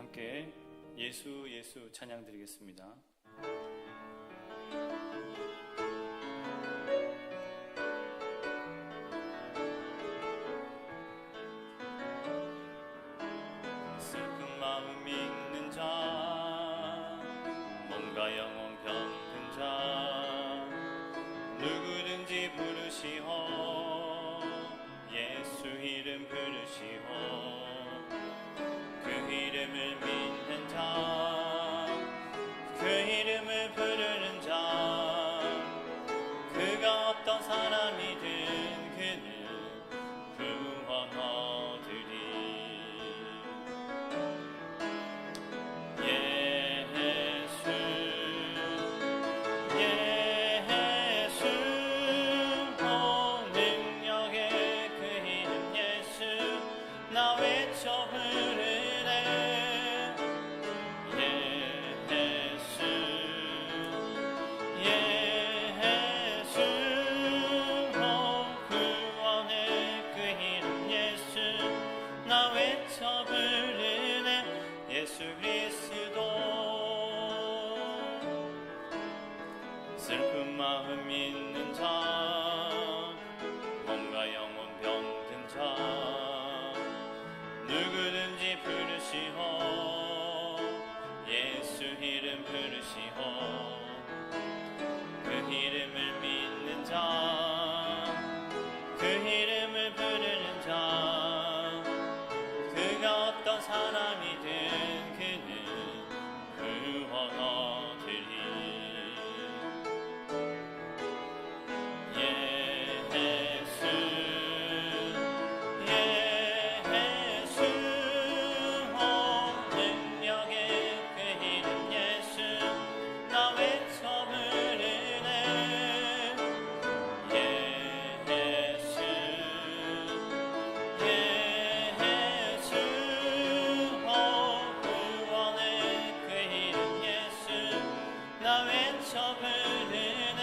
함께 예수 예수 찬양 드리겠습니다. 슬픈 마음 있는 자, 몸과 영혼 병든 자, 누구든지 부르시오. 예수 이름 부르시오. 그 이름을 믿는 자, 그 이름을 부르는 자, 그가 어떤 사람이든 그는 구원하리니. 예수 예수 오 능력의 그 이름 예수 나 외쳐 부르네. 예수 예수 오 구원의 그 이름 예수 나 외쳐 부르네. 예수 그리스도. 슬픈 마음 있는 자, 몸과 영혼 병든 자, 누구든지 부르시오. 예수 이름 부르시오. 그 이름을 믿는 자, 그 이름을 부르는 자, 그가 어떤 사람이든 그는 구원하리니. 예수 예수 오 능력의 그 이름 예수 나 외쳐 부르네. 예수 예수 오 구원의 그 이름 예수 나 외쳐 부르네.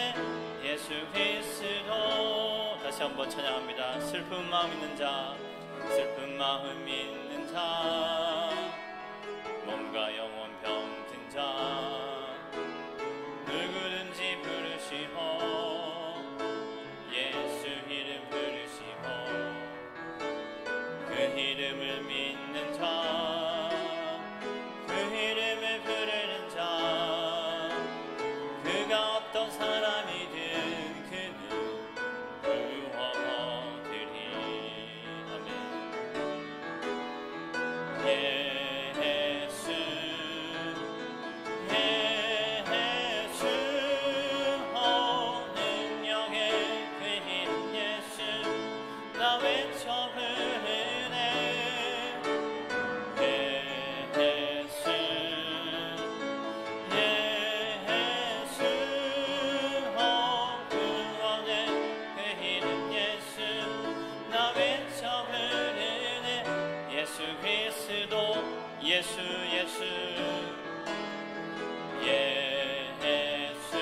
예수 그리스도. 다시 한번 찬양합니다. 슬픈 마음 있는 자, 슬픈 마음 있는 자, 몸과 영혼 병든 자, 누구든지 부르시오. 예수 이름 부르시오. 그 이름을 믿는 자, 그 이름을 부르는 자, 그가 어떤 사람이든 그는 구원하리니. 아멘. 예수 예수 오 능력의 그 이름 예수 나 외쳐 부르네. 예수 예수 오 구원의 그 이름 예수 나 외쳐 부르네. 예수 그리스도. 예수 예수 예수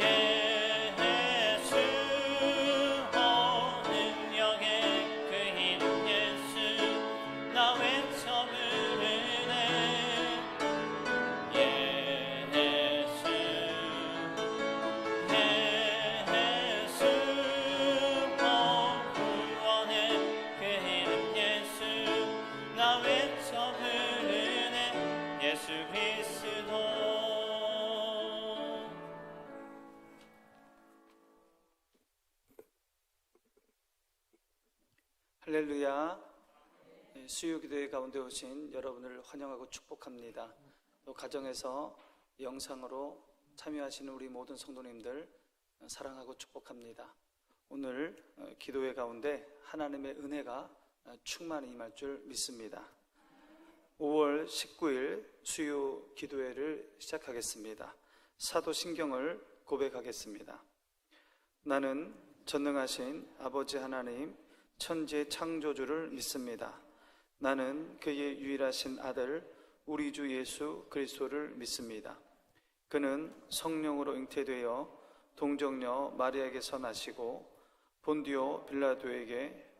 예수 오 능력의 그 이름 예수 나 외쳐 부르네. 예수 예수 오 구원의 그 이름 예수 나 외쳐 부르네. 예수 그리스도. 할렐루야. 수요기도회 가운데 오신 여러분을 환영하고 축복합니다. 또 가정에서 영상으로 참여하시는 우리 모든 성도님들 사랑하고 축복합니다. 오늘 기도회 가운데 하나님의 은혜가 충만히 임할 줄 믿습니다. 5월 19일 수요 기도회를 시작하겠습니다. 사도신경을 고백하겠습니다. 나는 전능하신 아버지 하나님 천지의 창조주를 믿습니다. 나는 그의 유일하신 아들 우리 주 예수 그리스도를 믿습니다. 그는 성령으로 잉태되어 동정녀 마리아에게서 나시고 본디오 빌라도에게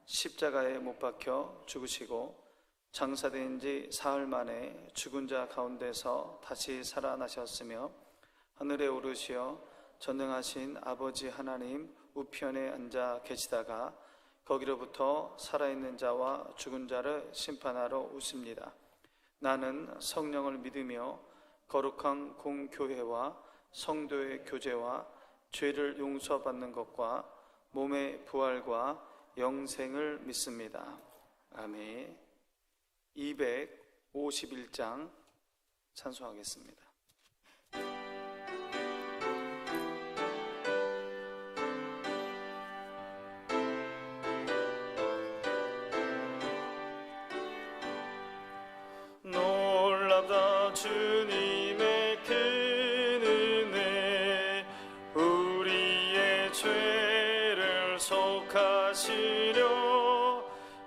십자가에 못 박혀 죽으시고 장사된 지 사흘 만에 죽은 자 가운데서 다시 살아나셨으며 하늘에 오르시어 전능하신 아버지 하나님 우편에 앉아 계시다가 거기로부터 살아있는 자와 죽은 자를 심판하러 오십니다. 나는 성령을 믿으며 거룩한 공교회와 성도의 교제와 죄를 용서받는 것과 몸의 부활과 영생을 믿습니다. 아멘. 251장 찬송하겠습니다. 놀랍다 주님의 큰 은혜, 우리의 죄를 속하시려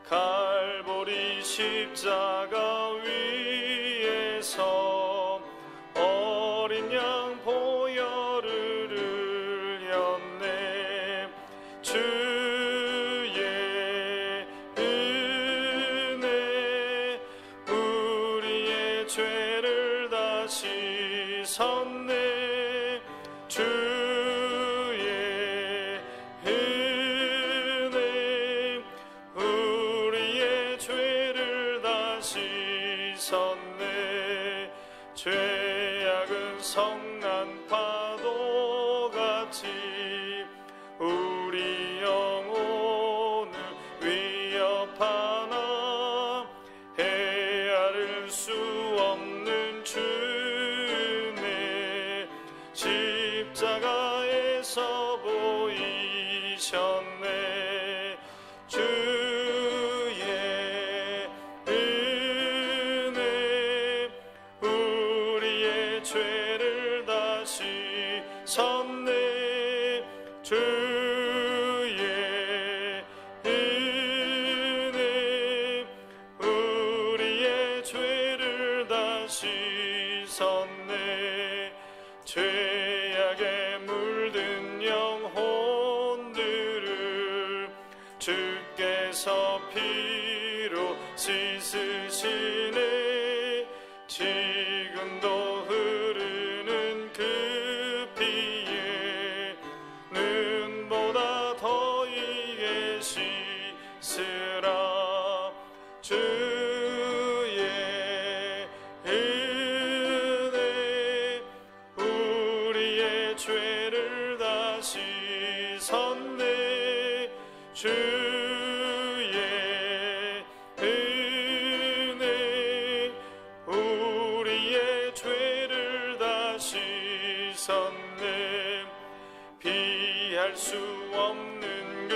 갈보리 십자가 위에서 어린 양 보혈을 흘렸네. 주의 은혜 우리의 죄를 다 씻었네. 주의 은혜 우리의 죄를 다 씻었네. 죄악은 성난 파도같이 우리 영혼을 위협하나 헤아릴 수 없는 주네. 십자가에서 보이셨네. 주의 은혜 우리의 죄를 다 씻었네. 주의 은혜 우리의 죄를 다 씻었네. 죄악에 물든 영혼들을 주께서 피로 씻으시네. 지금도 흐르는 그 피에 눈보다 더이게 씻으라. 주의 은혜 우리의 죄를 다 씻었네. 주의 은혜 우리의 죄를 다 씻었네. 피할 수 없는 그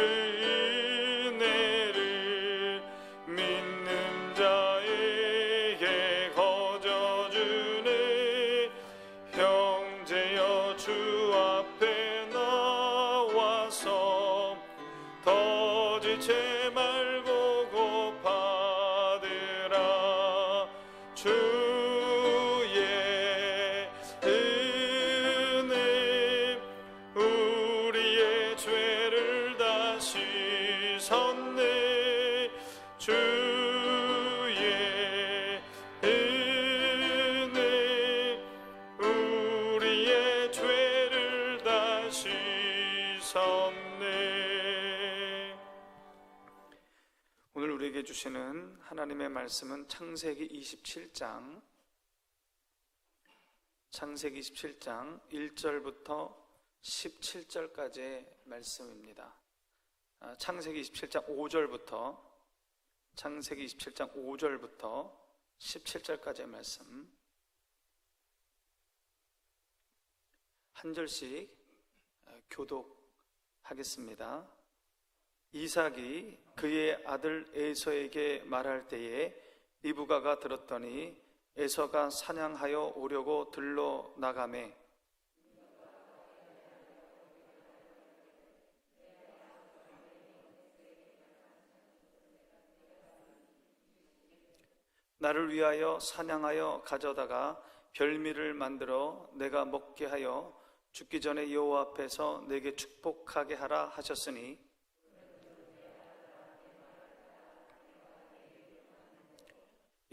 은혜를 믿는 자에게 거저주네. 형제여 주 앞에 나와서 더 지체 말고 곧 받으라. 주의 은혜 우리의 죄를 다 씻었네. 주의 은혜 우리의 죄를 다 씻었네. 오늘 우리에게 주시는 하나님의 말씀은 창세기 27장 1절부터 17절까지의 말씀입니다. 창세기 27장 5절부터 17절까지의 말씀 한 절씩 교독하겠습니다. 이삭이 그의 아들 에서에게 말할 때에 리브가가 들었더니 에서가 사냥하여 오려고 들러 나가매 나를 위하여 사냥하여 가져다가 별미를 만들어 내가 먹게 하여 죽기 전에 여호와 앞에서 내게 축복하게 하라 하셨으니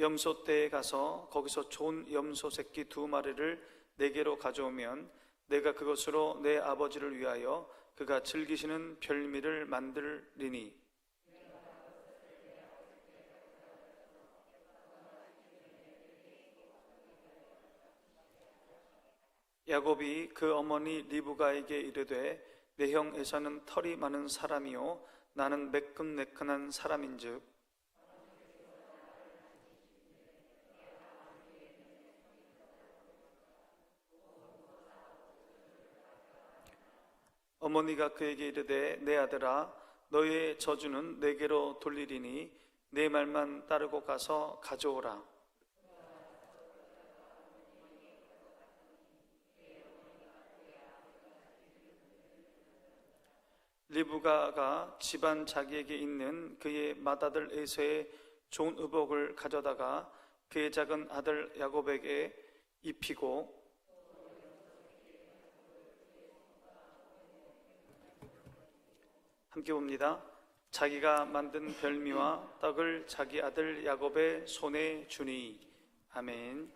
염소떼에 가서 거기서 좋은 염소 새끼 2마리를 내게로 가져오면 내가 그것으로 내 아버지를 위하여 그가 즐기시는 별미를 만들리니 야곱이 그 어머니 리브가에게 이르되 내 형 에사는 털이 많은 사람이요 나는 매끈매끈한 사람인즉 어머니가 그에게 이르되 내 아들아 너의 저주는 내게로 돌리리니 내 말만 따르고 가서 가져오라. 리브가가 집안 자기에게 있는 그의 맏아들 에서의 좋은 의복을 가져다가 그의 작은 아들 야곱에게 입히고 함께 봅니다. 자기가 만든 별미와 떡을 자기 아들 야곱의 손에 주니. 아멘.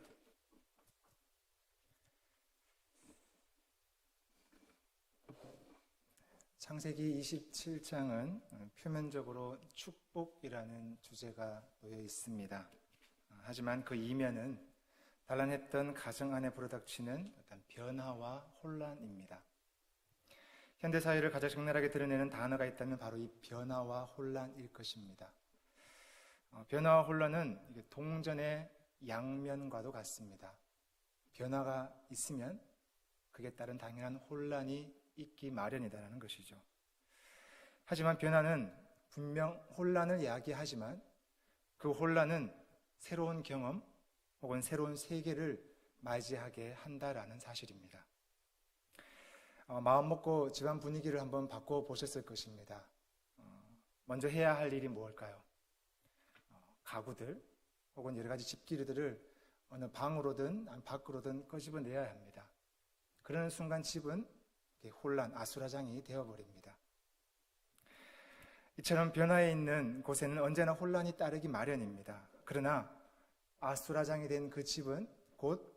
창세기 27장은 표면적으로 축복이라는 주제가 놓여 있습니다. 하지만 그 이면은 단란했던 가정 안에 불어닥치는 어떤 변화와 혼란입니다. 현대 사회를 가장 적나라하게 드러내는 단어가 있다면 바로 이 변화와 혼란일 것입니다. 변화와 혼란은 동전의 양면과도 같습니다. 변화가 있으면 그에 따른 당연한 혼란이 있기 마련이다라는 것이죠. 하지만 변화는 분명 혼란을 야기하지만 그 혼란은 새로운 경험 혹은 새로운 세계를 맞이하게 한다라는 사실입니다. 마음 먹고 집안 분위기를 한번 바꿔보셨을 것입니다. 먼저 해야 할 일이 무엇일까요? 가구들 혹은 여러 가지 집기류들을 어느 방으로든 밖으로든 끄집어내야 합니다. 그러는 순간 집은 혼란, 아수라장이 되어버립니다. 이처럼 변화에 있는 곳에는 언제나 혼란이 따르기 마련입니다. 그러나 아수라장이 된 그 집은 곧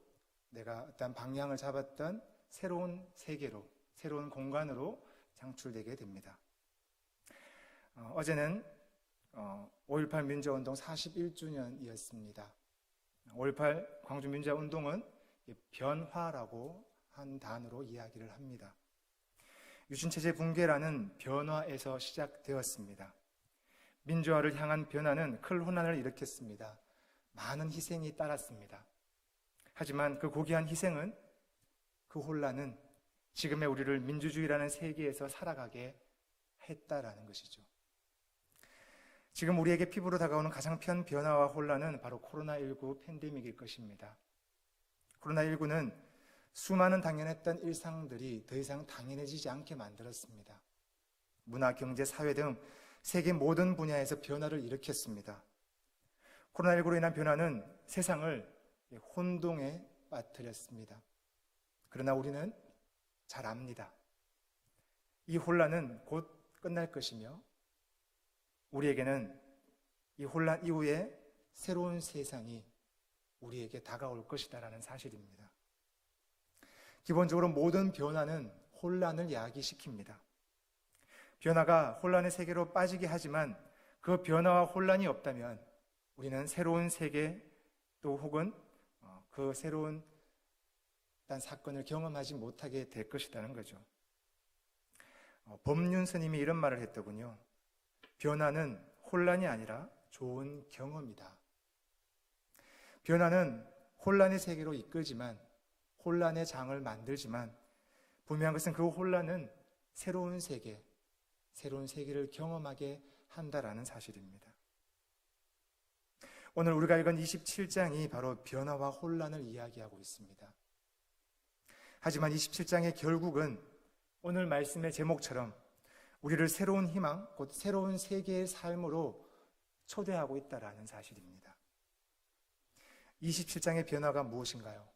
내가 어떤 방향을 잡았던 새로운 세계로, 새로운 공간으로 창출되게 됩니다. 어제는 5.18 민주화운동 41주년이었습니다. 5.18 광주민주화운동은 변화라고 한 단어로 이야기를 합니다. 유신체제 붕괴라는 변화에서 시작되었습니다. 민주화를 향한 변화는 큰 혼란을 일으켰습니다. 많은 희생이 따랐습니다. 하지만 그 고귀한 희생은, 그 혼란은 지금의 우리를 민주주의라는 세계에서 살아가게 했다라는 것이죠. 지금 우리에게 피부로 다가오는 가장 큰 변화와 혼란은 바로 코로나19 팬데믹일 것입니다. 코로나19는 수많은 당연했던 일상들이 더 이상 당연해지지 않게 만들었습니다. 문화, 경제, 사회 등 세계 모든 분야에서 변화를 일으켰습니다. 코로나19로 인한 변화는 세상을 혼동에 빠뜨렸습니다. 그러나 우리는 잘 압니다. 이 혼란은 곧 끝날 것이며 우리에게는 이 혼란 이후에 새로운 세상이 우리에게 다가올 것이다라는 사실입니다. 기본적으로 모든 변화는 혼란을 야기시킵니다. 변화가 혼란의 세계로 빠지게 하지만 그 변화와 혼란이 없다면 우리는 새로운 세계 또 혹은 그 새로운 사건을 경험하지 못하게 될 것이라는 거죠. 법륜 스님이 이런 말을 했더군요. 변화는 혼란이 아니라 좋은 경험이다. 변화는 혼란의 세계로 이끌지만 혼란의 장을 만들지만 분명한 것은 그 혼란은 새로운 세계를 경험하게 한다라는 사실입니다. 오늘 우리가 읽은 27장이 바로 변화와 혼란을 이야기하고 있습니다. 하지만 27장의 결국은 오늘 말씀의 제목처럼 우리를 새로운 희망, 곧 새로운 세계의 삶으로 초대하고 있다라는 사실입니다. 27장의 변화가 무엇인가요?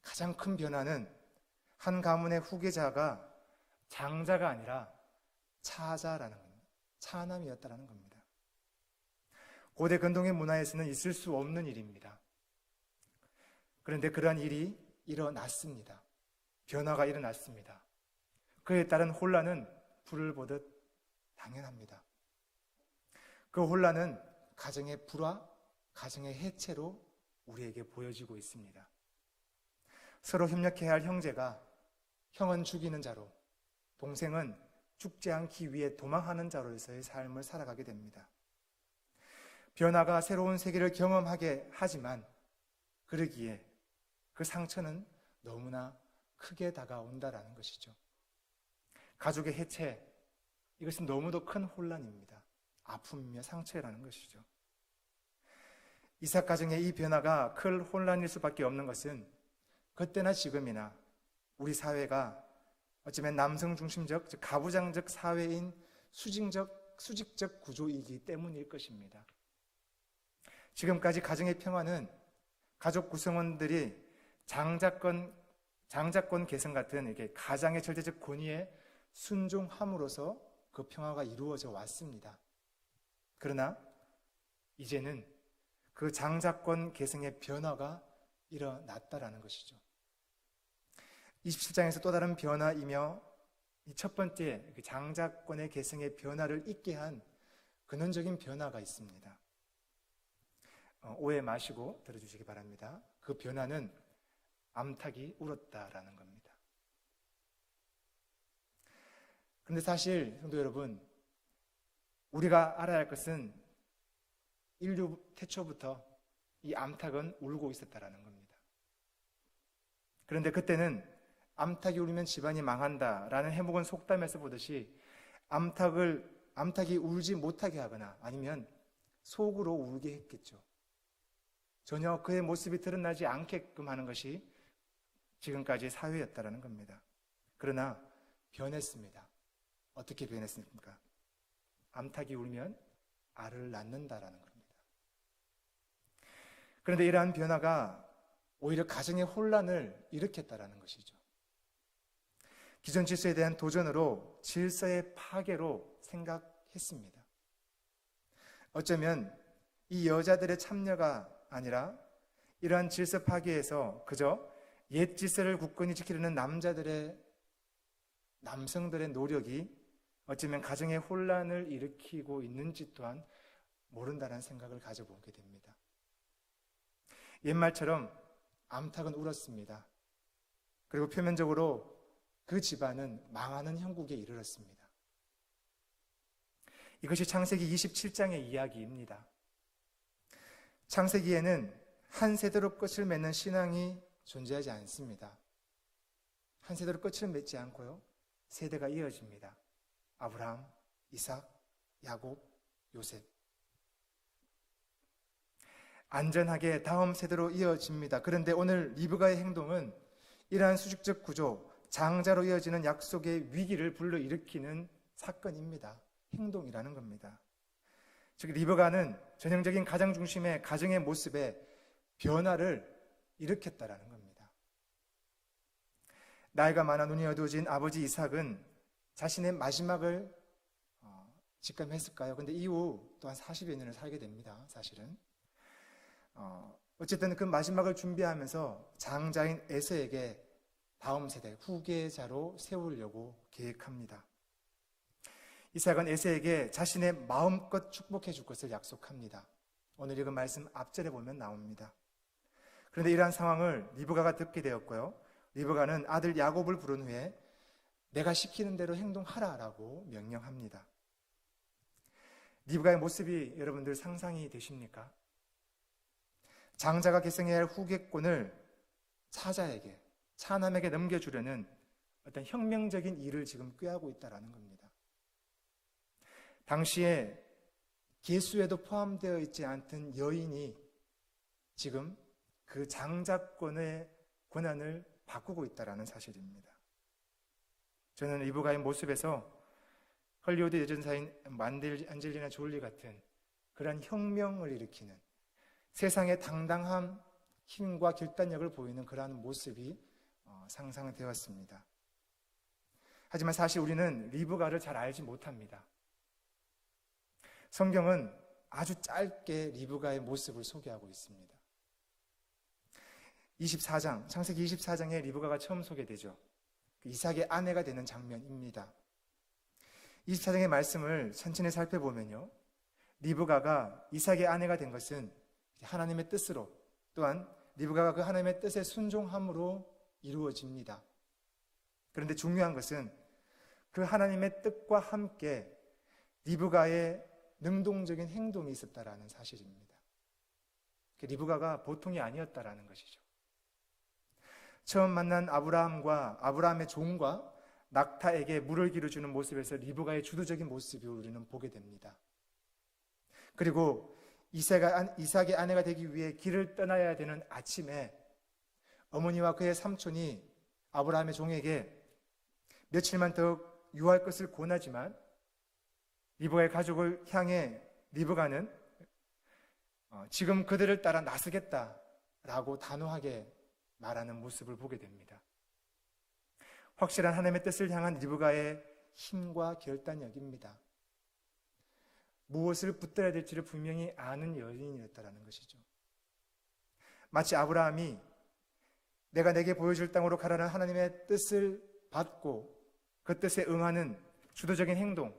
가장 큰 변화는 한 가문의 후계자가 장자가 아니라 차자라는 겁니다. 차남이었다라는 겁니다. 고대 근동의 문화에서는 있을 수 없는 일입니다. 그런데 그러한 일이 일어났습니다. 변화가 일어났습니다. 그에 따른 혼란은 불을 보듯 당연합니다. 그 혼란은 가정의 불화, 가정의 해체로 우리에게 보여지고 있습니다. 서로 협력해야 할 형제가 형은 죽이는 자로, 동생은 죽지 않기 위해 도망하는 자로서의 삶을 살아가게 됩니다. 변화가 새로운 세계를 경험하게 하지만 그러기에 그 상처는 너무나 크게 다가온다라는 것이죠. 가족의 해체, 이것은 너무도 큰 혼란입니다. 아픔이며 상처라는 것이죠. 이삭 가정의 이 변화가 큰 혼란일 수밖에 없는 것은 그때나 지금이나 우리 사회가 어쩌면 남성 중심적, 즉 가부장적 사회인 수직적 구조이기 때문일 것입니다. 지금까지 가정의 평화는 가족 구성원들이 장자권 개선 같은 이렇게 가장의 절대적 권위에 순종함으로써 그 평화가 이루어져 왔습니다. 그러나 이제는 그 장자권 계승의 변화가 일어났다라는 것이죠. 27장에서 또 다른 변화이며 이 첫 번째 장자권의 계승의 변화를 있게 한 근원적인 변화가 있습니다. 오해 마시고 들어주시기 바랍니다. 그 변화는 암탉이 울었다라는 겁니다. 그런데 사실 성도 여러분, 우리가 알아야 할 것은 인류 태초부터 이 암탉은 울고 있었다라는 겁니다. 그런데 그때는 암탉이 울면 집안이 망한다라는 해묵은 속담에서 보듯이 암탉이 울지 못하게 하거나 아니면 속으로 울게 했겠죠. 전혀 그의 모습이 드러나지 않게끔 하는 것이 지금까지의 사회였다라는 겁니다. 그러나 변했습니다. 어떻게 변했습니까? 암탉이 울면 알을 낳는다라는 겁니다. 그런데 이러한 변화가 오히려 가정의 혼란을 일으켰다라는 것이죠. 기존 질서에 대한 도전으로 질서의 파괴로 생각했습니다. 어쩌면 이 여자들의 참여가 아니라 이러한 질서 파괴에서 그저 옛 질서를 굳건히 지키려는 남성들의 노력이 어쩌면 가정의 혼란을 일으키고 있는지 또한 모른다는 생각을 가져보게 됩니다. 옛말처럼 암탉은 울었습니다. 그리고 표면적으로 그 집안은 망하는 형국에 이르렀습니다. 이것이 창세기 27장의 이야기입니다. 창세기에는 한 세대로 끝을 맺는 신앙이 존재하지 않습니다. 한 세대로 끝을 맺지 않고요, 세대가 이어집니다. 아브라함, 이삭, 야곱, 요셉. 안전하게 다음 세대로 이어집니다. 그런데 오늘 리브가의 행동은 이러한 수직적 구조, 장자로 이어지는 약속의 위기를 불러일으키는 사건입니다. 행동이라는 겁니다. 즉 리브가는 전형적인 가장 중심의 가정의 모습에 변화를 일으켰다라는 겁니다. 나이가 많아 눈이 어두워진 아버지 이삭은 자신의 마지막을 직감했을까요? 근데 이후 또한 40여 년을 살게 됩니다. 사실은 어쨌든 그 마지막을 준비하면서 장자인 에서에게 다음 세대 후계자로 세우려고 계획합니다. 이삭은 에서에게 자신의 마음껏 축복해 줄 것을 약속합니다. 오늘 읽은 말씀 앞절에 보면 나옵니다. 그런데 이러한 상황을 리브가가 듣게 되었고요, 리브가는 아들 야곱을 부른 후에 내가 시키는 대로 행동하라라고 명령합니다. 리브가의 모습이 여러분들 상상이 되십니까? 장자가 계승해야 할 후계권을 차자에게, 차남에게 넘겨주려는 어떤 혁명적인 일을 지금 꾀하고 있다는 겁니다. 당시에 계수에도 포함되어 있지 않던 여인이 지금 그 장자권의 권한을 바꾸고 있다는 사실입니다. 저는 리브가의 모습에서 헐리우드 여전사인 안젤리나 졸리 같은 그런 혁명을 일으키는 세상의 당당함, 힘과 결단력을 보이는 그러한 모습이 상상되었습니다. 하지만 사실 우리는 리브가를 잘 알지 못합니다. 성경은 아주 짧게 리브가의 모습을 소개하고 있습니다. 24장, 창세기 24장에 리브가가 처음 소개되죠. 이삭의 아내가 되는 장면입니다. 24장의 말씀을 천천히 살펴보면요, 리브가가 이삭의 아내가 된 것은 하나님의 뜻으로, 또한 리브가가 그 하나님의 뜻에 순종함으로 이루어집니다. 그런데 중요한 것은 그 하나님의 뜻과 함께 리브가의 능동적인 행동이 있었다라는 사실입니다. 리브가가 보통이 아니었다라는 것이죠. 처음 만난 아브라함과 아브라함의 종과 낙타에게 물을 기르주는 모습에서 리브가의 주도적인 모습을 우리는 보게 됩니다. 그리고 이삭의 아내가 되기 위해 길을 떠나야 되는 아침에 어머니와 그의 삼촌이 아브라함의 종에게 며칠만 더 유할 것을 권하지만 리브가의 가족을 향해 리브가는 지금 그들을 따라 나서겠다라고 단호하게 말하는 모습을 보게 됩니다. 확실한 하나님의 뜻을 향한 리브가의 힘과 결단력입니다. 무엇을 붙들어야 될지를 분명히 아는 여인이었다는 것이죠. 마치 아브라함이 내가 내게 보여줄 땅으로 가라는 하나님의 뜻을 받고 그 뜻에 응하는 주도적인 행동,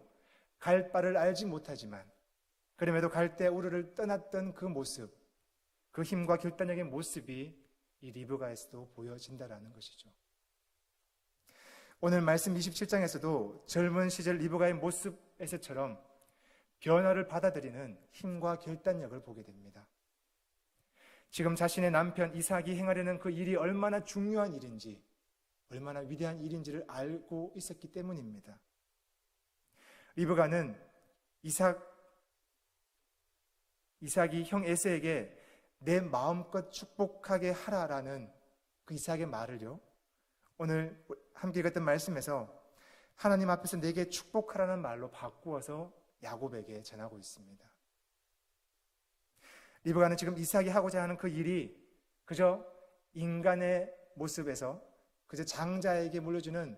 갈 바를 알지 못하지만 그럼에도 갈대 우르를 떠났던 그 모습, 그 힘과 결단력의 모습이 이 리브가에서도 보여진다라는 것이죠. 오늘 말씀 27장에서도 젊은 시절 리브가의 모습에서처럼 변화를 받아들이는 힘과 결단력을 보게 됩니다. 지금 자신의 남편 이삭이 행하려는 그 일이 얼마나 중요한 일인지, 얼마나 위대한 일인지를 알고 있었기 때문입니다. 리브가는 이삭이 형 에서에게 내 마음껏 축복하게 하라라는 그 이삭의 말을요, 오늘 함께 읽었던 말씀에서 하나님 앞에서 내게 축복하라는 말로 바꾸어서 야곱에게 전하고 있습니다. 리브가는 지금 이삭이 하고자 하는 그 일이 그저 인간의 모습에서 그저 장자에게 물려주는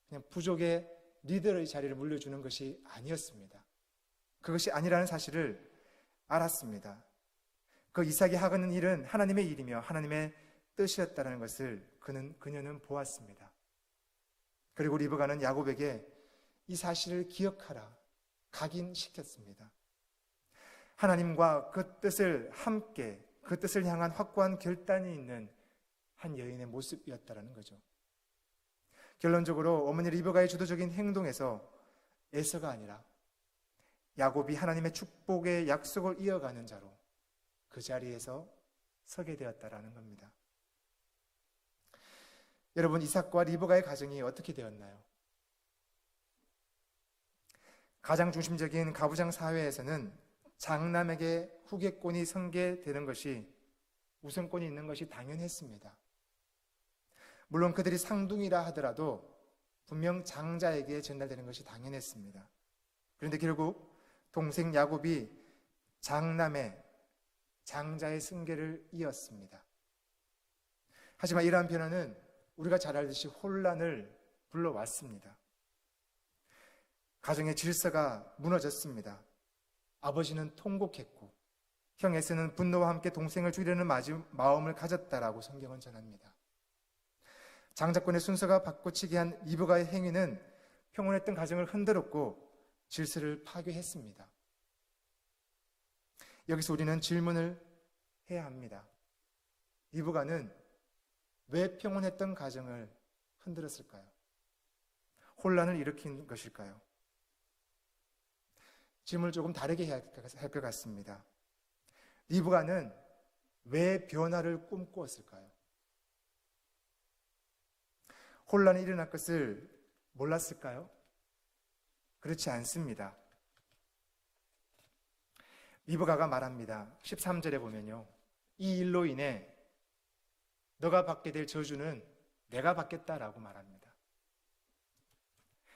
그냥 부족의 리더의 자리를 물려주는 것이 아니었습니다. 그것이 아니라는 사실을 알았습니다. 그 이삭이 하는 일은 하나님의 일이며 하나님의 뜻이었다는 것을 그녀는 보았습니다. 그리고 리브가는 야곱에게 이 사실을 기억하라, 각인시켰습니다. 하나님과 그 뜻을 함께, 그 뜻을 향한 확고한 결단이 있는 한 여인의 모습이었다는 거죠. 결론적으로 어머니 리브가의 주도적인 행동에서 에서가 아니라 야곱이 하나님의 축복의 약속을 이어가는 자로 그 자리에서 서게 되었다라는 겁니다. 여러분, 이삭과 리브가의 가정이 어떻게 되었나요? 가장 중심적인 가부장 사회에서는 장남에게 후계권이 선계되는 것이, 우선권이 있는 것이 당연했습니다. 물론 그들이 상둥이라 하더라도 분명 장자에게 전달되는 것이 당연했습니다. 그런데 결국 동생 야곱이 장자의 승계를 이었습니다. 하지만 이러한 변화는 우리가 잘 알듯이 혼란을 불러왔습니다. 가정의 질서가 무너졌습니다. 아버지는 통곡했고 형 에서는 분노와 함께 동생을 죽이려는 마음을 가졌다라고 성경은 전합니다. 장자권의 순서가 바꿔치기 한 리브가의 행위는 평온했던 가정을 흔들었고 질서를 파괴했습니다. 여기서 우리는 질문을 해야 합니다. 리브가는 왜 평온했던 가정을 흔들었을까요? 혼란을 일으킨 것일까요? 질문을 조금 다르게 해야 할 것 같습니다. 리브가는 왜 변화를 꿈꾸었을까요? 혼란이 일어날 것을 몰랐을까요? 그렇지 않습니다. 리브가가 말합니다. 13절에 보면요, 이 일로 인해 너가 받게 될 저주는 내가 받겠다라고 말합니다.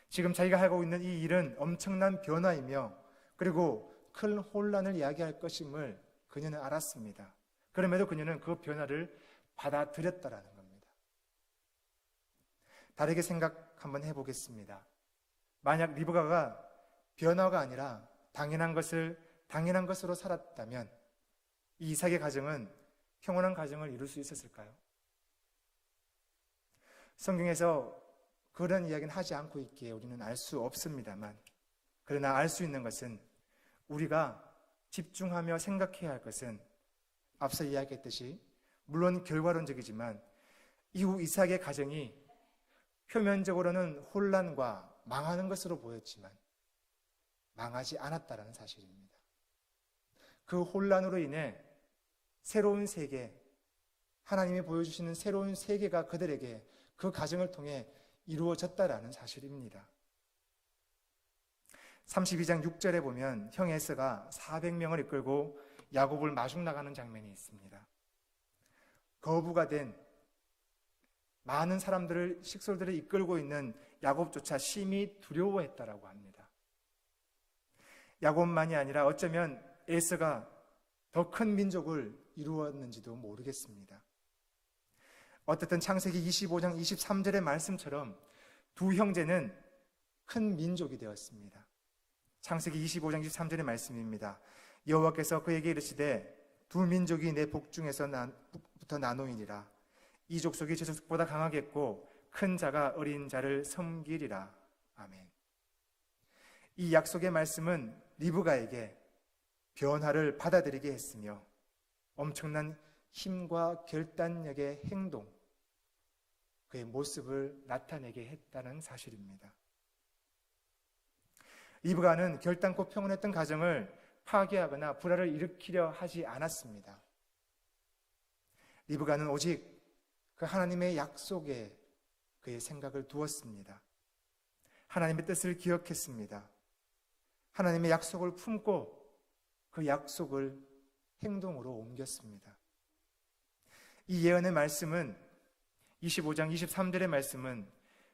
지금 자기가 하고 있는 이 일은 엄청난 변화이며 그리고 큰 혼란을 이야기할 것임을 그녀는 알았습니다. 그럼에도 그녀는 그 변화를 받아들였다라는 겁니다. 다르게 생각 한번 해보겠습니다. 만약 리브가가 변화가 아니라 당연한 것을 당연한 것으로 살았다면 이 이삭의 가정은 평온한 가정을 이룰 수 있었을까요? 성경에서 그런 이야기는 하지 않고 있기에 우리는 알 수 없습니다만, 그러나 알 수 있는 것은, 우리가 집중하며 생각해야 할 것은 앞서 이야기했듯이 물론 결과론적이지만 이후 이삭의 가정이 표면적으로는 혼란과 망하는 것으로 보였지만 망하지 않았다는 사실입니다. 그 혼란으로 인해 새로운 세계, 하나님이 보여주시는 새로운 세계가 그들에게 그 가정을 통해 이루어졌다라는 사실입니다. 32장 6절에 보면 형 에서가 400명을 이끌고 야곱을 마중 나가는 장면이 있습니다. 거부가 된 많은 사람들을, 식솔들을 이끌고 있는 야곱조차 심히 두려워했다라고 합니다. 야곱만이 아니라 어쩌면 에서가 더 큰 민족을 이루었는지도 모르겠습니다. 어떻든 창세기 25장 23절의 말씀처럼 두 형제는 큰 민족이 되었습니다. 창세기 25장 23절의 말씀입니다. 여호와께서 그에게 이르시되 두 민족이 내 복중에서부터 나누이니라. 이 족속이 저 족속보다 강하겠고 큰 자가 어린 자를 섬기리라. 아멘. 이 약속의 말씀은 리브가에게 변화를 받아들이게 했으며 엄청난 힘과 결단력의 행동, 그의 모습을 나타내게 했다는 사실입니다. 리브가는 결단코 평온했던 가정을 파괴하거나 불화를 일으키려 하지 않았습니다. 리브가는 오직 그 하나님의 약속에 그의 생각을 두었습니다. 하나님의 뜻을 기억했습니다. 하나님의 약속을 품고 그 약속을 행동으로 옮겼습니다. 이 예언의 말씀은 25장 23절의 말씀은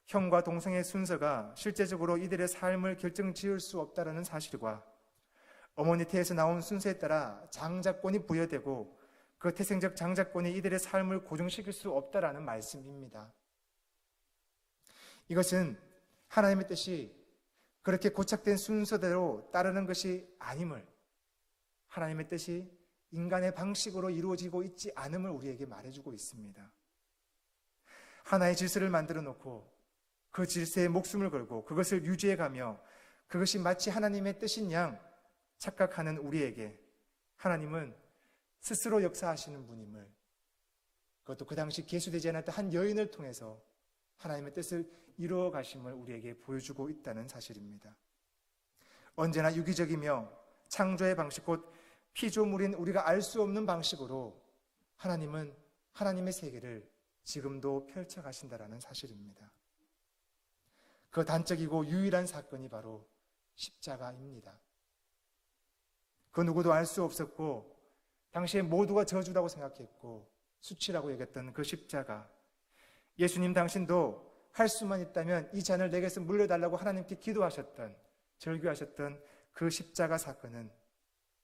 형과 동생의 순서가 실제적으로 이들의 삶을 결정지을 수 없다는 사실과 어머니 태에서 나온 순서에 따라 장자권이 부여되고 그 태생적 장자권이 이들의 삶을 고정시킬 수 없다라는 말씀입니다. 이것은 하나님의 뜻이 그렇게 고착된 순서대로 따르는 것이 아님을, 하나님의 뜻이 인간의 방식으로 이루어지고 있지 않음을 우리에게 말해주고 있습니다. 하나의 질서를 만들어 놓고 그 질서에 목숨을 걸고 그것을 유지해가며 그것이 마치 하나님의 뜻인 양 착각하는 우리에게 하나님은 스스로 역사하시는 분임을, 그것도 그 당시 계수되지 않았던 한 여인을 통해서 하나님의 뜻을 이루어 가심을 우리에게 보여주고 있다는 사실입니다. 언제나 유기적이며 창조의 방식, 곧 피조물인 우리가 알 수 없는 방식으로 하나님은 하나님의 세계를 지금도 펼쳐가신다라는 사실입니다. 그 단적이고 유일한 사건이 바로 십자가입니다. 그 누구도 알 수 없었고 당시에 모두가 저주라고 생각했고 수치라고 여겼던 그 십자가, 예수님 당신도 할 수만 있다면 이 잔을 내게서 물려달라고 하나님께 기도하셨던, 절규하셨던 그 십자가 사건은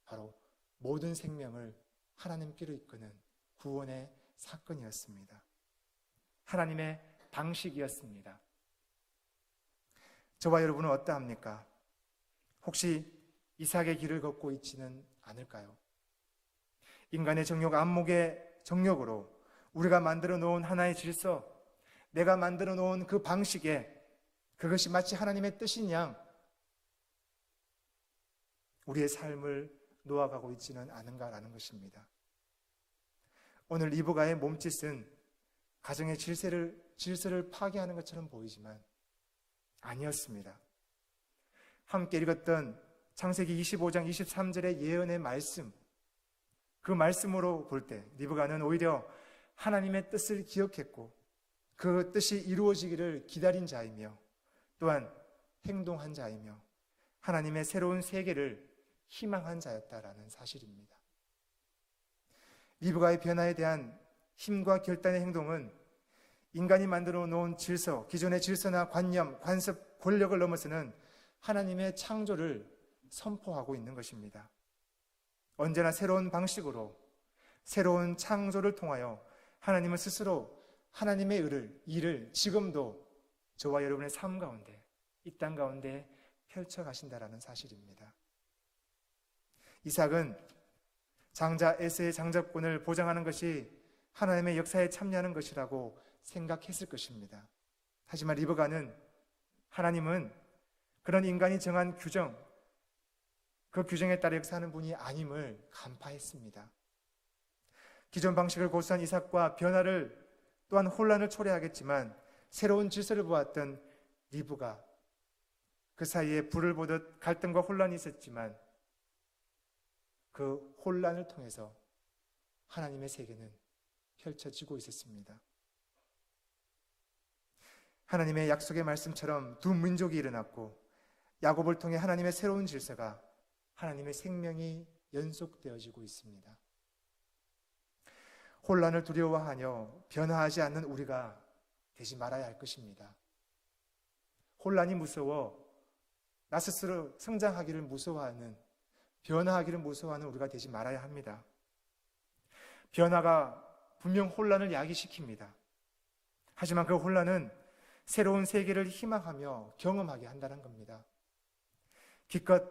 바로 모든 생명을 하나님께로 이끄는 구원의 사건이었습니다. 하나님의 방식이었습니다. 저와 여러분은 어떠합니까? 혹시 이삭의 길을 걷고 있지는 않을까요? 인간의 정욕, 안목의 정욕으로 우리가 만들어 놓은 하나의 질서, 내가 만들어 놓은 그 방식에 그것이 마치 하나님의 뜻인 양 우리의 삶을 놓아가고 있지는 않은가라는 것입니다. 오늘 리브가의 몸짓은 가정의 질서를 파괴하는 것처럼 보이지만 아니었습니다. 함께 읽었던 창세기 25장 23절의 예언의 말씀, 그 말씀으로 볼 때 리브가는 오히려 하나님의 뜻을 기억했고 그 뜻이 이루어지기를 기다린 자이며 또한 행동한 자이며 하나님의 새로운 세계를 희망한 자였다라는 사실입니다. 리브가의 변화에 대한 힘과 결단의 행동은 인간이 만들어 놓은 질서, 기존의 질서나 관념, 관습, 권력을 넘어서는 하나님의 창조를 선포하고 있는 것입니다. 언제나 새로운 방식으로 새로운 창조를 통하여 하나님은 스스로 하나님의 일을 지금도 저와 여러분의 삶 가운데, 이 땅 가운데 펼쳐가신다라는 사실입니다. 이삭은 장자 에서의 장자권을 보장하는 것이 하나님의 역사에 참여하는 것이라고 생각했을 것입니다. 하지만 리브가는 하나님은 그런 인간이 정한 규정, 그 규정에 따라 역사하는 분이 아님을 간파했습니다. 기존 방식을 고수한 이삭과 변화를 또한 혼란을 초래하겠지만 새로운 질서를 보았던 리브가 그 사이에 불을 보듯 갈등과 혼란이 있었지만 그 혼란을 통해서 하나님의 세계는 펼쳐지고 있었습니다. 하나님의 약속의 말씀처럼 두 민족이 일어났고 야곱을 통해 하나님의 새로운 질서가, 하나님의 생명이 연속되어지고 있습니다. 혼란을 두려워하며 변화하지 않는 우리가 되지 말아야 할 것입니다. 혼란이 무서워 나 스스로 성장하기를 무서워하는, 변화하기를 무서워하는 우리가 되지 말아야 합니다. 변화가 분명 혼란을 야기시킵니다. 하지만 그 혼란은 새로운 세계를 희망하며 경험하게 한다는 겁니다. 기껏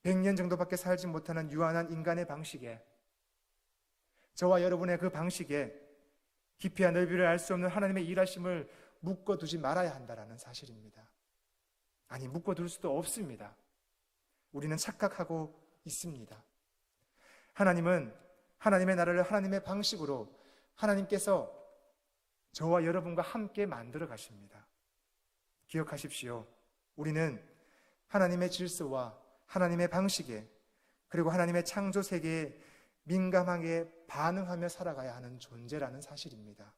100년 정도밖에 살지 못하는 유한한 인간의 방식에, 저와 여러분의 그 방식에 깊이와 넓이를 알 수 없는 하나님의 일하심을 묶어두지 말아야 한다는 사실입니다. 아니, 묶어둘 수도 없습니다. 우리는 착각하고 있습니다. 하나님은 하나님의 나라를 하나님의 방식으로 하나님께서 저와 여러분과 함께 만들어 가십니다. 기억하십시오. 우리는 하나님의 질서와 하나님의 방식에, 그리고 하나님의 창조 세계에 민감하게 반응하며 살아가야 하는 존재라는 사실입니다.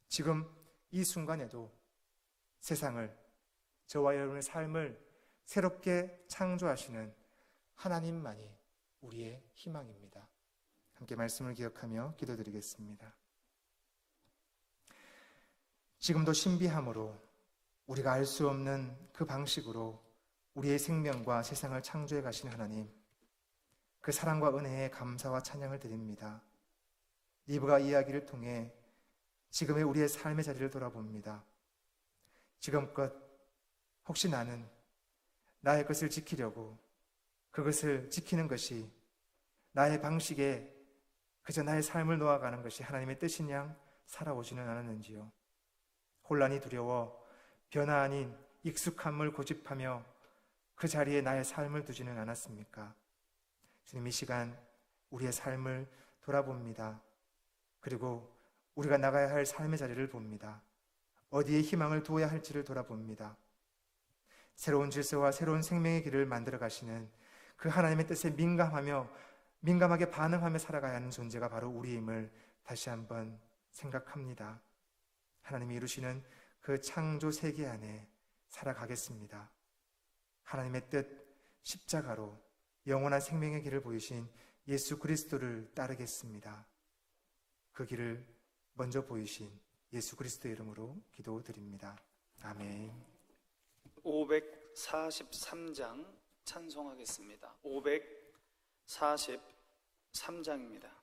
지금 이 순간에도 세상을, 저와 여러분의 삶을 새롭게 창조하시는 하나님만이 우리의 희망입니다. 함께 말씀을 기억하며 기도드리겠습니다. 지금도 신비함으로 우리가 알 수 없는 그 방식으로 우리의 생명과 세상을 창조해 가신 하나님, 그 사랑과 은혜에 감사와 찬양을 드립니다. 리브가 이야기를 통해 지금의 우리의 삶의 자리를 돌아봅니다. 지금껏 혹시 나는 나의 것을 지키려고, 그것을 지키는 것이 나의 방식에 그저 나의 삶을 놓아가는 것이 하나님의 뜻인 양 살아오지는 않았는지요. 혼란이 두려워 변화 아닌 익숙함을 고집하며 그 자리에 나의 삶을 두지는 않았습니까? 주님, 이 시간 우리의 삶을 돌아봅니다. 그리고 우리가 나가야 할 삶의 자리를 봅니다. 어디에 희망을 두어야 할지를 돌아봅니다. 새로운 질서와 새로운 생명의 길을 만들어 가시는 그 하나님의 뜻에 민감하게 반응하며 살아가야 하는 존재가 바로 우리임을 다시 한번 생각합니다. 하나님이 이루시는 그 창조 세계 안에 살아가겠습니다. 하나님의 뜻, 십자가로 영원한 생명의 길을 보이신 예수 그리스도를 따르겠습니다. 그 길을 먼저 보이신 예수 그리스도의 이름으로 기도드립니다. 아멘. 543장 찬송하겠습니다. 543장입니다.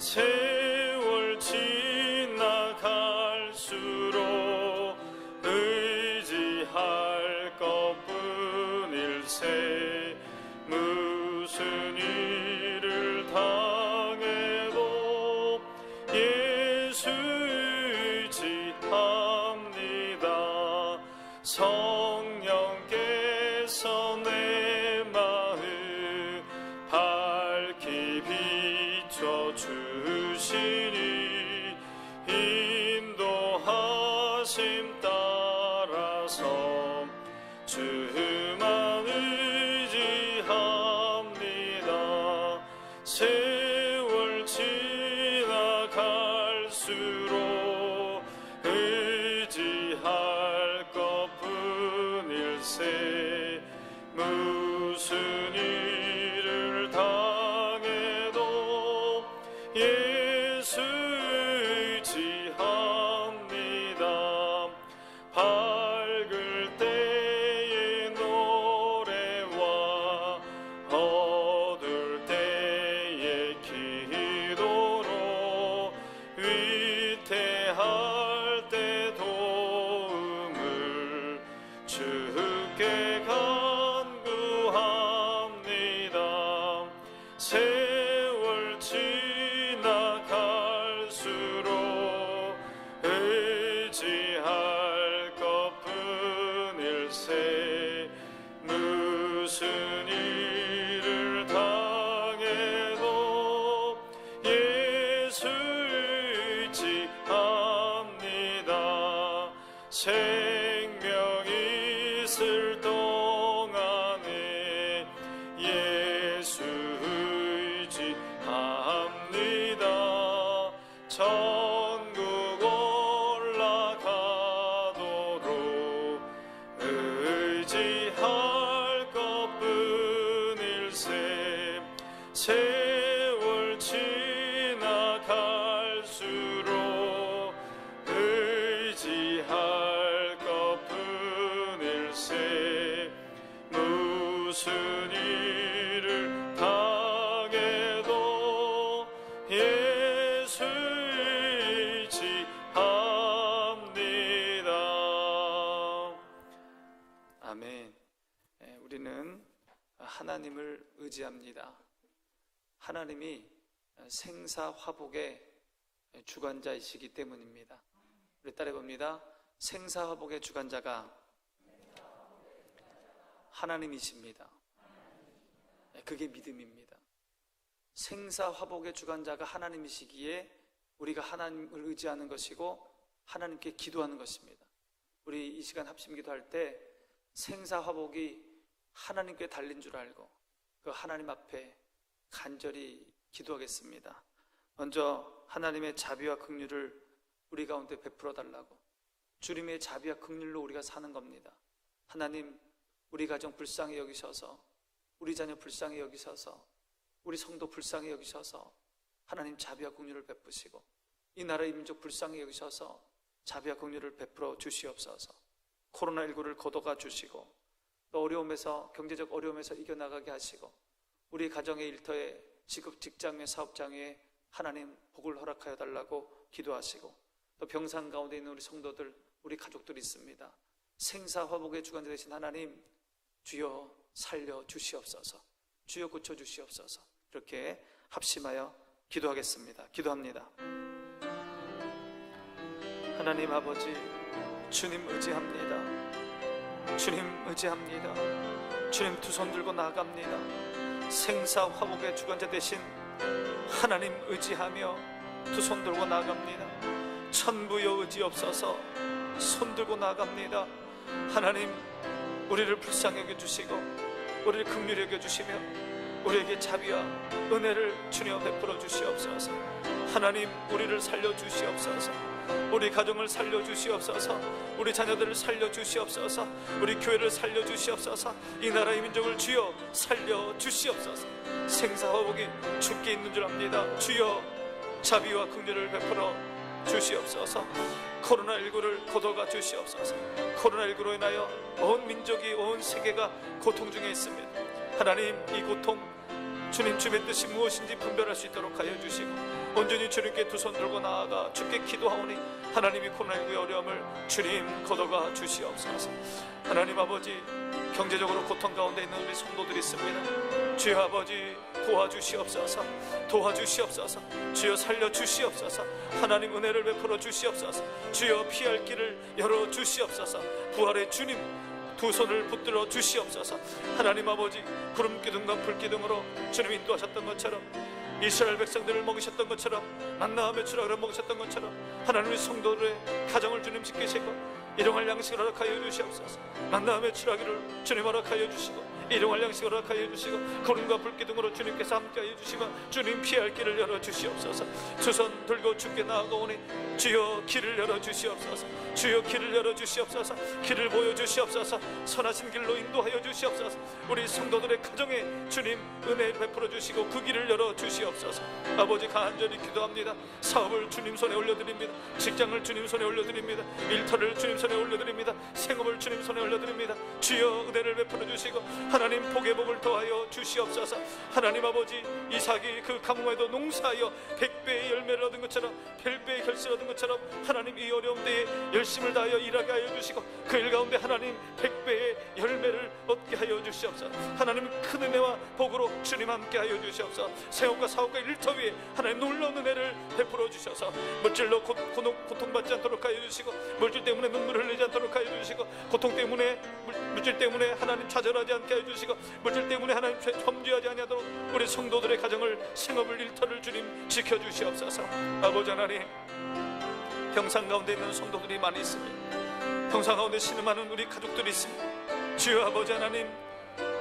세월 지나갈수록 의지할 것뿐일세. 무슨 일을 당해도 예수 의지합니다. 성령께서 내 마음 밝히 비춰주시니 인도하심 따라서 주만 의지합니다. 세월 지나갈수록 의지할 것뿐일세. 무슨 일 세월 지나갈수록 의지할 것뿐일세. 무슨 일을 당해도 예수 의지합니다. 아멘. 우리는 하나님을 의지합니다. 하나님이 생사화복의 주관자이시기 때문입니다. 우리 따라해봅니다. 생사화복의 주관자가 하나님이십니다. 그게 믿음입니다. 생사화복의 주관자가 하나님이시기에 우리가 하나님을 의지하는 것이고 하나님께 기도하는 것입니다. 우리 이 시간 합심기도할 때 생사화복이 하나님께 달린 줄 알고 그 하나님 앞에 간절히 기도하겠습니다. 먼저 하나님의 자비와 긍휼을 우리 가운데 베풀어 달라고, 주님의 자비와 긍휼로 우리가 사는 겁니다. 하나님, 우리 가정 불쌍히 여기셔서, 우리 자녀 불쌍히 여기셔서, 우리 성도 불쌍히 여기셔서 하나님 자비와 긍휼을 베푸시고, 이 나라의 민족 불쌍히 여기셔서 자비와 긍휼을 베풀어 주시옵소서. 코로나19를 걷어가 주시고, 또 어려움에서, 경제적 어려움에서 이겨나가게 하시고, 우리 가정의 일터에, 직업 직장의 사업장에 하나님 복을 허락하여 달라고 기도하시고, 또 병상 가운데 있는 우리 성도들, 우리 가족들이 있습니다. 생사화복의 주관자 되신 하나님, 주여 살려 주시옵소서, 주여 고쳐 주시옵소서. 이렇게 합심하여 기도하겠습니다. 기도합니다. 하나님 아버지, 주님 의지합니다. 주님 의지합니다. 주님 두 손 들고 나아갑니다. 생사화복의 주관자 되신 하나님 의지하며 두 손 들고 나아갑니다. 천부여 의지없어서 손 들고 나아갑니다. 하나님, 우리를 불쌍히 여겨주시고 우리를 긍휼히 여겨주시며 우리에게 자비와 은혜를 주여 베풀어 주시옵소서. 하나님, 우리를 살려주시옵소서. 우리 가정을 살려주시옵소서. 우리 자녀들을 살려주시옵소서. 우리 교회를 살려주시옵소서. 이 나라의 민족을 주여 살려주시옵소서. 생사화복이 주께 있는 줄 압니다. 주여 자비와 긍휼을 베풀어 주시옵소서. 코로나19를 걷어가 주시옵소서. 코로나19로 인하여 온 민족이, 온 세계가 고통 중에 있습니다. 하나님, 이 고통 주님, 주의 뜻이 무엇인지 분별할 수 있도록 하여 주시고 온전히 주님께 두 손 들고 나아가 주께 기도하오니 하나님이 코로나19의 어려움을 주님 걷어가 주시옵소서. 하나님 아버지, 경제적으로 고통 가운데 있는 우리 성도들이 있습니다. 주여 아버지, 도와주시옵소서. 도와주시옵소서. 주여 살려주시옵소서. 하나님 은혜를 베풀어 주시옵소서. 주여 피할 길을 열어주시옵소서. 부활의 주님 두 손을 붙들어 주시옵소서. 하나님 아버지, 구름 기둥과 불 기둥으로 주님 인도하셨던 것처럼, 이스라엘 백성들을 먹이셨던 것처럼, 만나와 메추라기를 먹이셨던 것처럼 하나님의 성도들의 가정을 주님 지키시고 일용할 양식을 허락하여 주시옵소서. 만나와 메추라기를 주님 허락하여 주시고 일용할 양식을 허락하여 주시고 구름과 불기둥으로 주님께서 함께하여 주시고 주님 피할 길을 열어주시옵소서. 두 손 들고 주께 나아가오니 주여 길을 열어주시옵소서. 주여 길을 열어주시옵소서. 길을 보여주시옵소서. 선하신 길로 인도하여 주시옵소서. 우리 성도들의 가정에 주님 은혜를 베풀어 주시고 그 길을 열어주시옵소서. 아버지, 간절히 기도합니다. 사업을 주님 손에 올려드립니다. 직장을 주님 손에 올려드립니다. 일터를 주님 손에 올려드립니다. 생업을 주님 손에 올려드립니다. 주여 은혜를 베풀어 주시고 하나님 복의 복을 더하여 주시옵소서. 하나님 아버지, 이삭이 그 가뭄에도 농사하여 100배의 열매를 얻은 것처럼 100배의 결실을 얻은 것처럼 하나님 이 어려운 때에 열심을 다하여 일하게 하여 주시고 그 일 가운데 하나님 100배의 열매를 얻게 하여 주시옵소서. 하나님 큰 은혜와 복으로 주님 함께 하여 주시옵소서. 생업과 사업과 일터 위에 하나님 놀라운 은혜를 베풀어 주셔서 물질로 고통받지 않도록 하여 주시고 물질 때문에 눈물을 흘리지 않도록 하여 주시고 고통 때문에 물질 때문에 하나님 좌절하지 않게 하여 주시고 물질 때문에 하나님 범죄하지 아니하도록 우리 성도들의 가정을, 생업을, 일터를 주님 지켜주시옵소서. 아버지 하나님, 병상 가운데 있는 성도들이 많이 있습니다. 병상 가운데 신음하는 우리 가족들이 있습니다. 주여 아버지 하나님,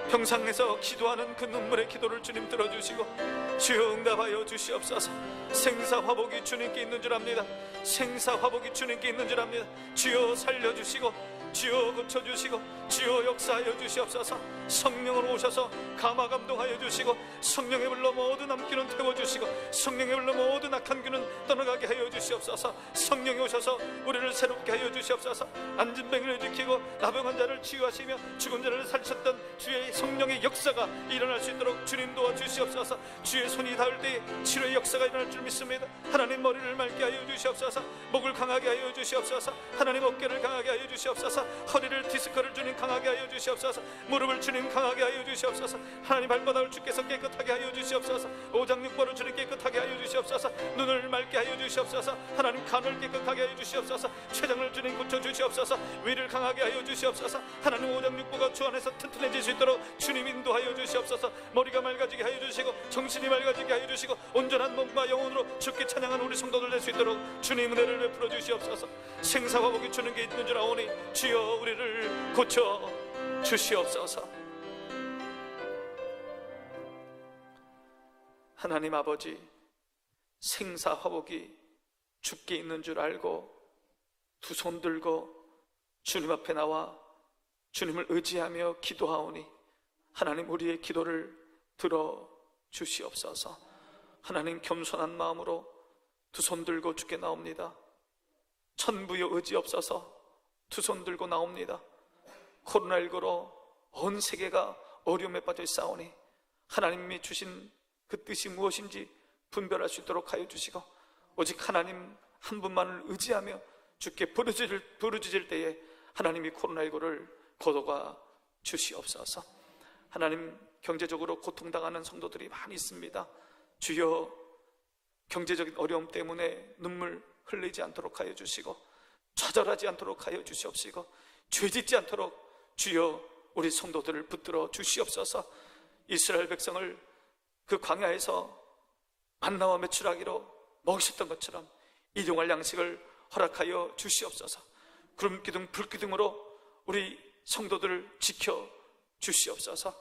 병상에서 기도하는 그 눈물의 기도를 주님 들어주시고 주여 응답하여 주시옵소서. 생사화복이 주님께 있는 줄 압니다. 생사화복이 주님께 있는 줄 압니다. 주여 살려주시고 주여 고쳐주시고 주여 역사하여 주시옵소서. 성령으로 오셔서 감화 감동하여 주시고 성령의 불로 모든 암기는 태워주시고 성령의 불로 모든 악한 귀는 떠나가게 하여 주시옵소서. 성령이 오셔서 우리를 새롭게 하여 주시옵소서. 앉은 병을 일으키고 나병한 자를 치유하시며 죽은 자를 살리셨던 주의 성령의 역사가 일어날 수 있도록 주님 도와주시옵소서. 주의 손이 닿을 때에 치료의 역사가 일어날 줄 믿습니다. 하나님 머리를 맑게 하여 주시옵소서. 목을 강하게 하여 주시옵소서. 하나님 어깨를 강하게 하여 주시옵소서. 허리를 디스크를 주님 강하게 하여 주시옵소서. 무릎을 주님 강하게 하여 주시옵소서. 하나님 발바닥을 주께서 깨끗하게 하여 주시옵소서. 오장육부를 주님 깨끗하게 하여 주시옵소서. 눈을 맑게 하여 주시옵소서. 하나님 간을 깨끗하게 하여 주시옵소서. 췌장을 주님 고쳐 주시옵소서. 위를 강하게 하여 주시옵소서. 하나님 오장육부가 주 안에서 튼튼해질 수 있도록 주님 인도하여 주시옵소서. 머리가 맑아지게 하여 주시고 정신이 맑아지게 하여 주시고 온전한 몸과 영혼으로 주께 찬양하는 우리 성도들 될 수 있도록 주님 은혜를 베풀어 주시옵소서. 생사화복이 주는 게 있는 줄 아오니 주여 우리를 고쳐 주시옵소서. 하나님 아버지, 생사화복이 주께 있는 줄 알고 두 손 들고 주님 앞에 나와 주님을 의지하며 기도하오니 하나님 우리의 기도를 들어 주시옵소서. 하나님 겸손한 마음으로 두 손 들고 주께 나옵니다. 천부여 의지 없어서 두 손 들고 나옵니다. 코로나19로 온 세계가 어려움에 빠져 있사오니 하나님이 주신 그 뜻이 무엇인지 분별할 수 있도록 하여 주시고 오직 하나님 한 분만을 의지하며 주께 부르짖을 때에 하나님이 코로나19를 거둬가 주시옵소서. 하나님 경제적으로 고통당하는 성도들이 많이 있습니다. 주여 경제적인 어려움 때문에 눈물 흘리지 않도록 하여 주시고 좌절하지 않도록 하여 주시옵시고 죄짓지 않도록 주여 우리 성도들을 붙들어 주시옵소서. 이스라엘 백성을 그 광야에서 만나와 메추라기로 먹이셨던 것처럼 일용할 양식을 허락하여 주시옵소서. 구름 기둥 불 기둥으로 우리 성도들을 지켜 주시옵소서.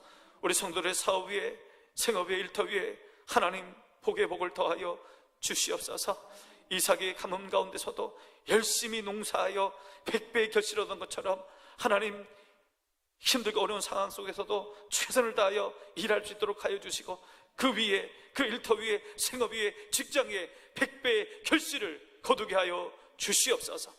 우리 성도들의 사업 위에 생업 위에 일터 위에 하나님 복의 복을 더하여 주시옵소서. 이삭의 가뭄 가운데서도 열심히 농사하여 100배의 결실을 얻은 것처럼 하나님 힘들고 어려운 상황 속에서도 최선을 다하여 일할 수 있도록 하여 주시고 그 위에 그 일터 위에 생업 위에 직장 위에 100배의 결실을 거두게 하여 주시옵소서.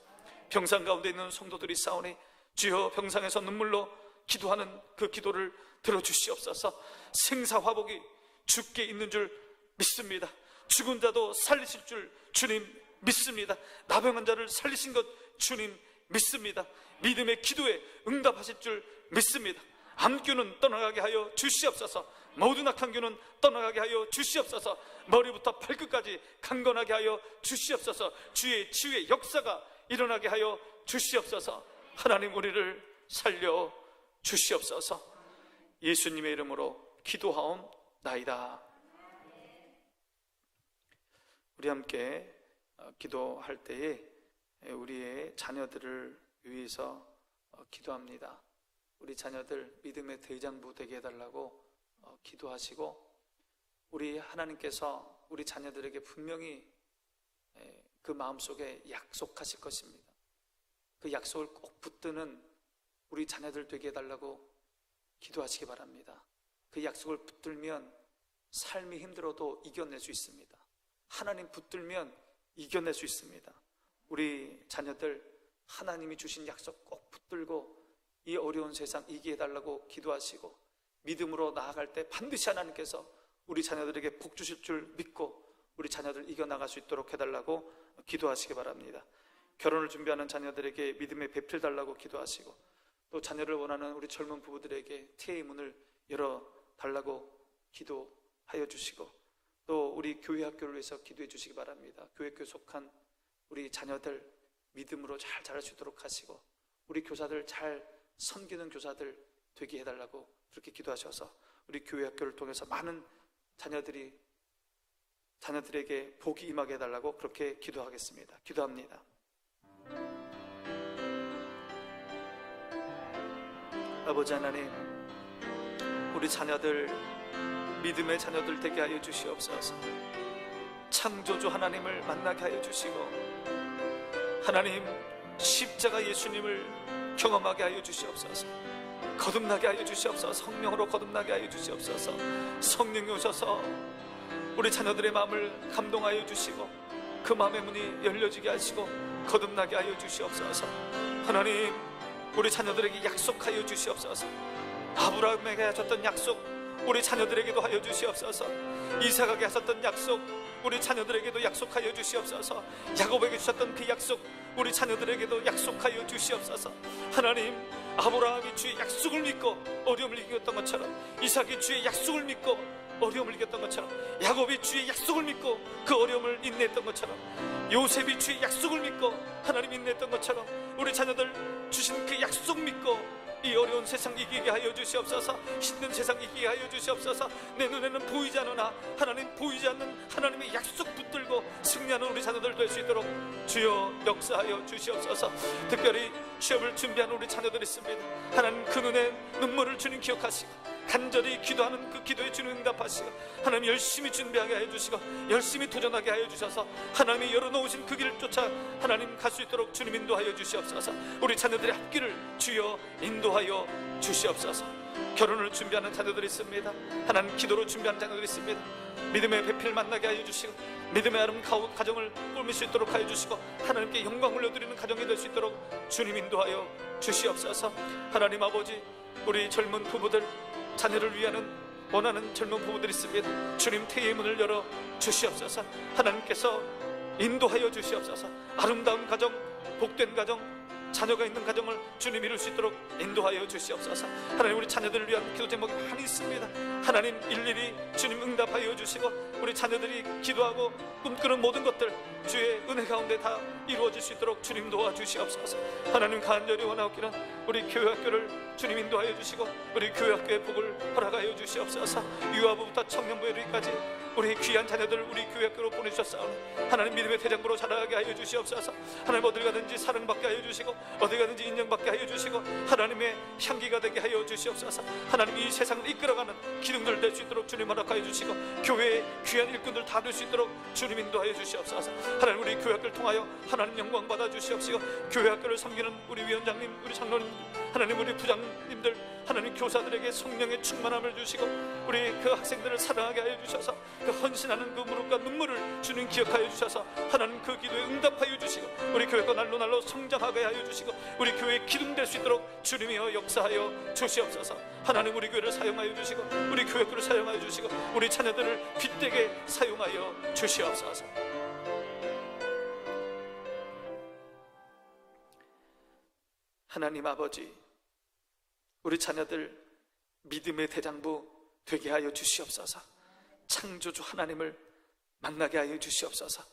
병상 가운데 있는 성도들이 싸우니 주여 병상에서 눈물로 기도하는 그 기도를 들어주시옵소서. 생사화복이 주께 있는 줄 믿습니다. 죽은 자도 살리실 줄 주님 믿습니다. 나병한 자를 살리신 것 주님 믿습니다. 믿음의 기도에 응답하실 줄 믿습니다. 암균은 떠나가게 하여 주시옵소서. 모든 악한 균은 떠나가게 하여 주시옵소서. 머리부터 발끝까지 강건하게 하여 주시옵소서. 주의 치유의 역사가 일어나게 하여 주시옵소서. 하나님 우리를 살려 주시옵소서. 예수님의 이름으로 기도하옵나이다. 우리 함께 기도할 때에 우리의 자녀들을 위해서 기도합니다. 우리 자녀들 믿음의 대장부 되게 해달라고 기도하시고 우리 하나님께서 우리 자녀들에게 분명히 그 마음속에 약속하실 것입니다. 그 약속을 꼭 붙드는 우리 자녀들 되게 해달라고 기도하시기 바랍니다. 그 약속을 붙들면 삶이 힘들어도 이겨낼 수 있습니다. 하나님 붙들면 이겨낼 수 있습니다. 우리 자녀들 하나님이 주신 약속 꼭 붙들고 이 어려운 세상 이기게 해달라고 기도하시고 믿음으로 나아갈 때 반드시 하나님께서 우리 자녀들에게 복 주실 줄 믿고 우리 자녀들 이겨나갈 수 있도록 해달라고 기도하시기 바랍니다. 결혼을 준비하는 자녀들에게 믿음의 배필 달라고 기도하시고 또 자녀를 원하는 우리 젊은 부부들에게 태의 문을 열어달라고 기도하여 주시고 또 우리 교회 학교를 위해서 기도해 주시기 바랍니다. 교회 학교에 속한 우리 자녀들 믿음으로 잘 자랄 수 있도록 하시고 우리 교사들 잘 섬기는 교사들 되게 해달라고 그렇게 기도하셔서 우리 교회 학교를 통해서 많은 자녀들에게 복이 임하게 해달라고 그렇게 기도하겠습니다. 기도합니다. 아버지 하나님, 우리 자녀들 믿음의 자녀들 되게 하여 주시옵소서. 창조주 하나님을 만나게 하여 주시고 하나님 십자가 예수님을 경험하게 하여 주시옵소서. 거듭나게 하여 주시옵소서. 성령으로 거듭나게 하여 주시옵소서. 성령이 오셔서 우리 자녀들의 마음을 감동하여 주시고 그 마음의 문이 열려지게 하시고 거듭나게 하여 주시옵소서. 하나님, 우리 자녀들에게 약속하여 주시옵소서. 아브라함에게 하셨던 약속 우리 자녀들에게도 하여 주시옵소서. 이삭에게 하셨던 약속 우리 자녀들에게도 약속하여 주시옵소서. 야곱에게 주셨던 그 약속 우리 자녀들에게도 약속하여 주시옵소서. 하나님, 아브라함이 주의 약속을 믿고 어려움을 이겼던 것처럼, 이삭이 주의 약속을 믿고 어려움을 이겼던 것처럼, 야곱이 주의 약속을 믿고 그 어려움을 인내했던 것처럼, 요셉이 주의 약속을 믿고 하나님 인내했던 것처럼 우리 자녀들 주신 그 약속 믿고 이 어려운 세상 이기게 하여 주시옵소서. 힘든 세상 이기게 하여 주시옵소서. 내 눈에는 보이지 않으나 하나님 보이지 않는 하나님의 약속 붙들고 승리하는 우리 자녀들 될 수 있도록 주여 역사하여 주시옵소서. 특별히 시험을 준비하는 우리 자녀들이 있습니다. 하나님, 그 눈에 눈물을 주님 기억하시고 간절히 기도하는 그 기도에 주님 응답하시고 하나님 열심히 준비하게 하여 주시고 열심히 도전하게 하여 주셔서 하나님이 열어놓으신 그 길을 쫓아 하나님 갈 수 있도록 주님 인도하여 주시옵소서. 우리 자녀들의 앞길을 주여 인도하여 주시옵소서. 결혼을 준비하는 자녀들이 있습니다. 하나님, 기도로 준비하는 자녀들이 있습니다. 믿음의 배필 만나게 하여 주시고 믿음의 아름다운 가정을 꾸밀 수 있도록 하여 주시고 하나님께 영광 올려드리는 가정이 될 수 있도록 주님 인도하여 주시옵소서. 하나님 아버지, 우리 젊은 부부들 자녀를 위하는 원하는 젊은 부부들이 있습니다. 주님, 태의 문을 열어 주시옵소서. 하나님께서 인도하여 주시옵소서. 아름다운 가정, 복된 가정, 자녀가 있는 가정을 주님 이룰 수 있도록 인도하여 주시옵소서. 하나님, 우리 자녀들을 위한 기도 제목이 많이 있습니다. 하나님, 일일이 주님 응답하여 주시고 우리 자녀들이 기도하고 꿈꾸는 모든 것들 주의 은혜 가운데 다 이루어질 수 있도록 주님 도와주시옵소서. 하나님, 간절히 원하옵기는 우리 교회학교를 주님 인도하여 주시고 우리 교회학교의 복을 허락하여 주시옵소서. 유아부부터 청년부에 이르기까지 우리 귀한 자녀들 우리 교회학교로 보내주셨사오니 하나님, 믿음의 대장부로 자라게 하여 주시옵소서. 하나님, 어딜 가든지 사랑받게 하여 주시고 어딜 가든지 인정받게 하여 주시고 하나님의 향기가 되게 하여 주시옵소서. 하나님, 이 세상을 이끌어가는 기둥들 될 수 있도록 주님 허락하여 주시고 교회의 귀한 일꾼들 다 될 수 있도록 주님 인도하여 주시옵소서. 하나님, 우리 교회학교를 통하여 하나님 영광 받아 주시옵시고 교회학교를 섬기는 우리 위원장님, 우리 장로님, 하나님 우리 부장님들, 하나님 교사들에게 성령의 충만함을 주시고 우리 그 학생들을 사랑하게 하여 주셔서 그 헌신하는 그 무릎과 눈물을 주님 기억하여 주셔서 하나님 그 기도에 응답하여 주시고 우리 교회가 날로 날로 성장하게 하여 주시고 우리 교회의 기둥 될 수 있도록 주님이여 역사하여 주시옵소서. 하나님, 우리 교회를 사용하여 주시고 우리 교회교를 사용하여 주시고 우리 자녀들을 빛되게 사용하여 주시옵소서. 하나님 아버지, 우리 자녀들 믿음의 대장부 되게 하여 주시옵소서. 창조주 하나님을 만나게 하여 주시옵소서.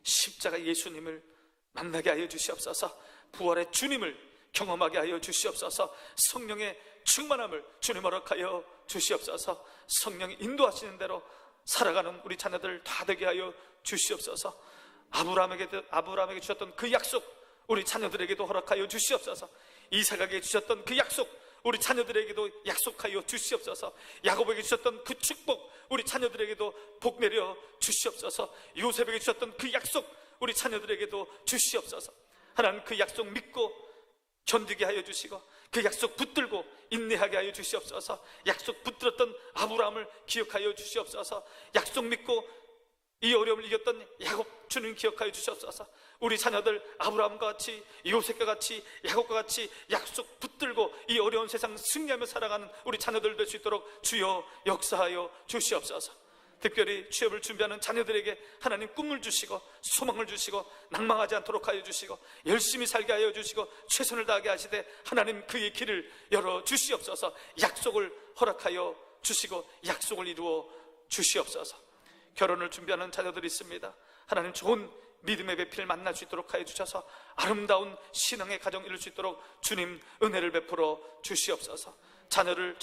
십자가 예수님을 만나게 하여 주시옵소서. 부활의 주님을 경험하게 하여 주시옵소서. 성령의 충만함을 주님 허락하여 주시옵소서. 성령이 인도하시는 대로 살아가는 우리 자녀들 다 되게 하여 주시옵소서. 아브라함에게 주셨던 그 약속 우리 자녀들에게도 허락하여 주시옵소서. 이삭에게 주셨던 그 약속 우리 자녀들에게도 약속하여 주시옵소서. 야곱에게 주셨던 그 축복 우리 자녀들에게도 복 내려 주시옵소서. 요셉에게 주셨던 그 약속 우리 자녀들에게도 주시옵소서. 하나님, 그 약속 믿고 견디게 하여 주시고 그 약속 붙들고 인내하게 하여 주시옵소서. 약속 붙들었던 아브라함을 기억하여 주시옵소서. 약속 믿고 이 어려움을 이겼던 야곱 주님 기억하여 주시옵소서. 우리 자녀들 아브라함과 같이 요셉과 같이 야곱과 같이 약속 붙들고 이 어려운 세상 승리하며 살아가는 우리 자녀들 될 수 있도록 주여 역사하여 주시옵소서. 특별히 취업을 준비하는 자녀들에게 하나님 꿈을 주시고 소망을 주시고 낭망하지 않도록 하여 주시고 열심히 살게 하여 주시고 최선을 다하게 하시되 하나님 그의 길을 열어 주시옵소서. 약속을 허락하여 주시고 약속을 이루어 주시옵소서. 결혼을 준비하는 자녀들이 있습니다. 하나님, 좋은 믿음의 배필을 만날 수 있도록 하여 주셔서 아름다운 신앙의 가정 이룰 수 있도록 주님 은혜를 베풀어 주시옵소서. 자녀를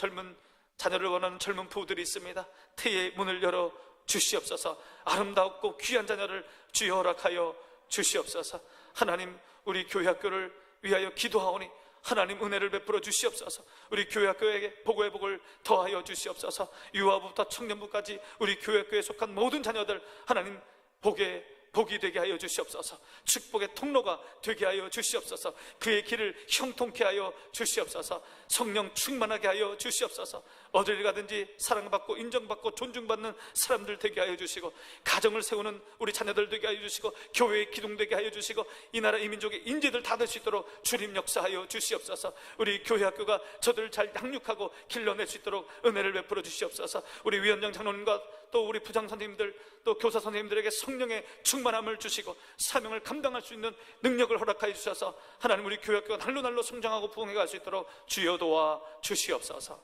원하는 젊은 부부들이 있습니다. 태의 문을 열어 주시옵소서. 아름답고 귀한 자녀를 주여 허락하여 주시옵소서. 하나님, 우리 교회학교를 위하여 기도하오니 하나님 은혜를 베풀어 주시옵소서. 우리 교회학교에게 복의 복을 더하여 주시옵소서. 유아부부터 청년부까지 우리 교회학교에 속한 모든 자녀들 하나님 복의 복이 되게 하여 주시옵소서. 축복의 통로가 되게 하여 주시옵소서. 그의 길을 형통케 하여 주시옵소서. 성령 충만하게 하여 주시옵소서. 어딜 가든지 사랑받고 인정받고 존중받는 사람들 되게 하여 주시고, 가정을 세우는 우리 자녀들 되게 하여 주시고, 교회의 기둥 되게 하여 주시고, 이 나라 이 민족의 인재들 다 될 수 있도록 주님 역사하여 주시옵소서. 우리 교회 학교가 저들을 잘 양육하고 길러낼 수 있도록 은혜를 베풀어 주시옵소서. 우리 위원장 장로님과 또 우리 부장 선생님들, 또 교사 선생님들에게 성령의 충만함을 주시고 사명을 감당할 수 있는 능력을 허락하여 주셔서 하나님 우리 교회 학교가 날로 성장하고 부흥해 갈 수 있도록 주여 도와 주시옵소서.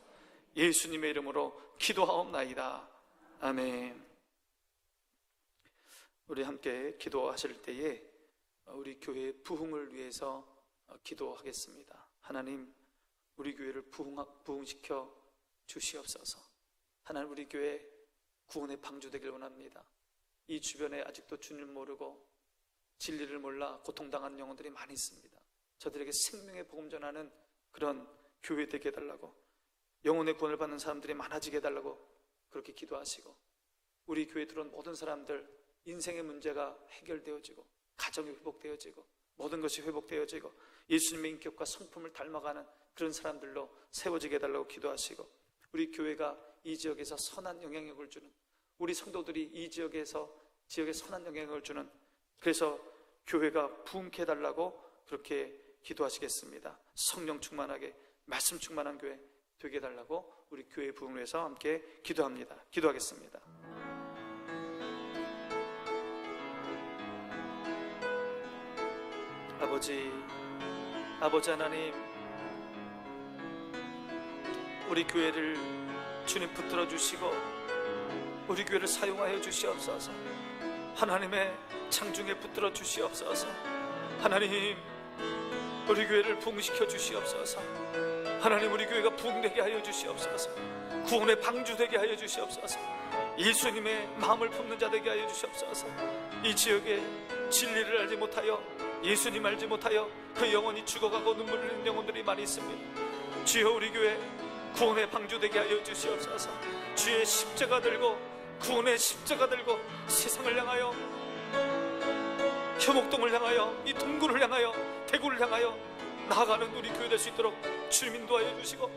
예수님의 이름으로 기도하옵나이다. 아멘. 우리 함께 기도하실 때에 우리 교회의 부흥을 위해서 기도하겠습니다. 하나님, 우리 교회를 부흥시켜 주시옵소서. 하나님, 우리 교회 구원의 방주 되길 원합니다. 이 주변에 아직도 주님 모르고 진리를 몰라 고통당하는 영혼들이 많이 있습니다. 저들에게 생명의 복음 전하는 그런 교회 되게 해달라고, 영혼의 구원을 받는 사람들이 많아지게 해달라고 그렇게 기도하시고, 우리 교회에 들어온 모든 사람들 인생의 문제가 해결되어지고 가정이 회복되어지고 모든 것이 회복되어지고 예수님의 인격과 성품을 닮아가는 그런 사람들로 세워지게 해달라고 기도하시고, 우리 교회가 이 지역에서 선한 영향력을 주는, 우리 성도들이 이 지역에 선한 영향력을 주는, 그래서 교회가 부흥케 해달라고 그렇게 기도하시겠습니다. 성령 충만하게 말씀 충만한 교회 되게 해달라고 우리 교회 부흥을 위해서 함께 기도합니다. 기도하겠습니다. 아버지 하나님, 우리 교회를 주님 붙들어 주시고 우리 교회를 사용하여 주시옵소서. 하나님의 창중에 붙들어 주시옵소서. 하나님, 우리 교회를 부흥시켜 주시옵소서. 하나님, 우리 교회가 부흥되게 하여 주시옵소서. 구원의 방주 되게 하여 주시옵소서. 예수님의 마음을 품는 자 되게 하여 주시옵소서. 이 지역에 진리를 알지 못하여, 예수님 알지 못하여 그 영혼이 죽어가고 눈물 흘리는 영혼들이 많이 있습니다. 주여, 우리 교회 구원의 방주 되게 하여 주시옵소서. 주의 십자가 들고, 구원의 십자가 들고 세상을 향하여, 혐옥동을 향하여, 이 동굴을 향하여, 대구를 향하여 나아가는 우리 교회 될 수 있도록 주님 인도하여 주시고,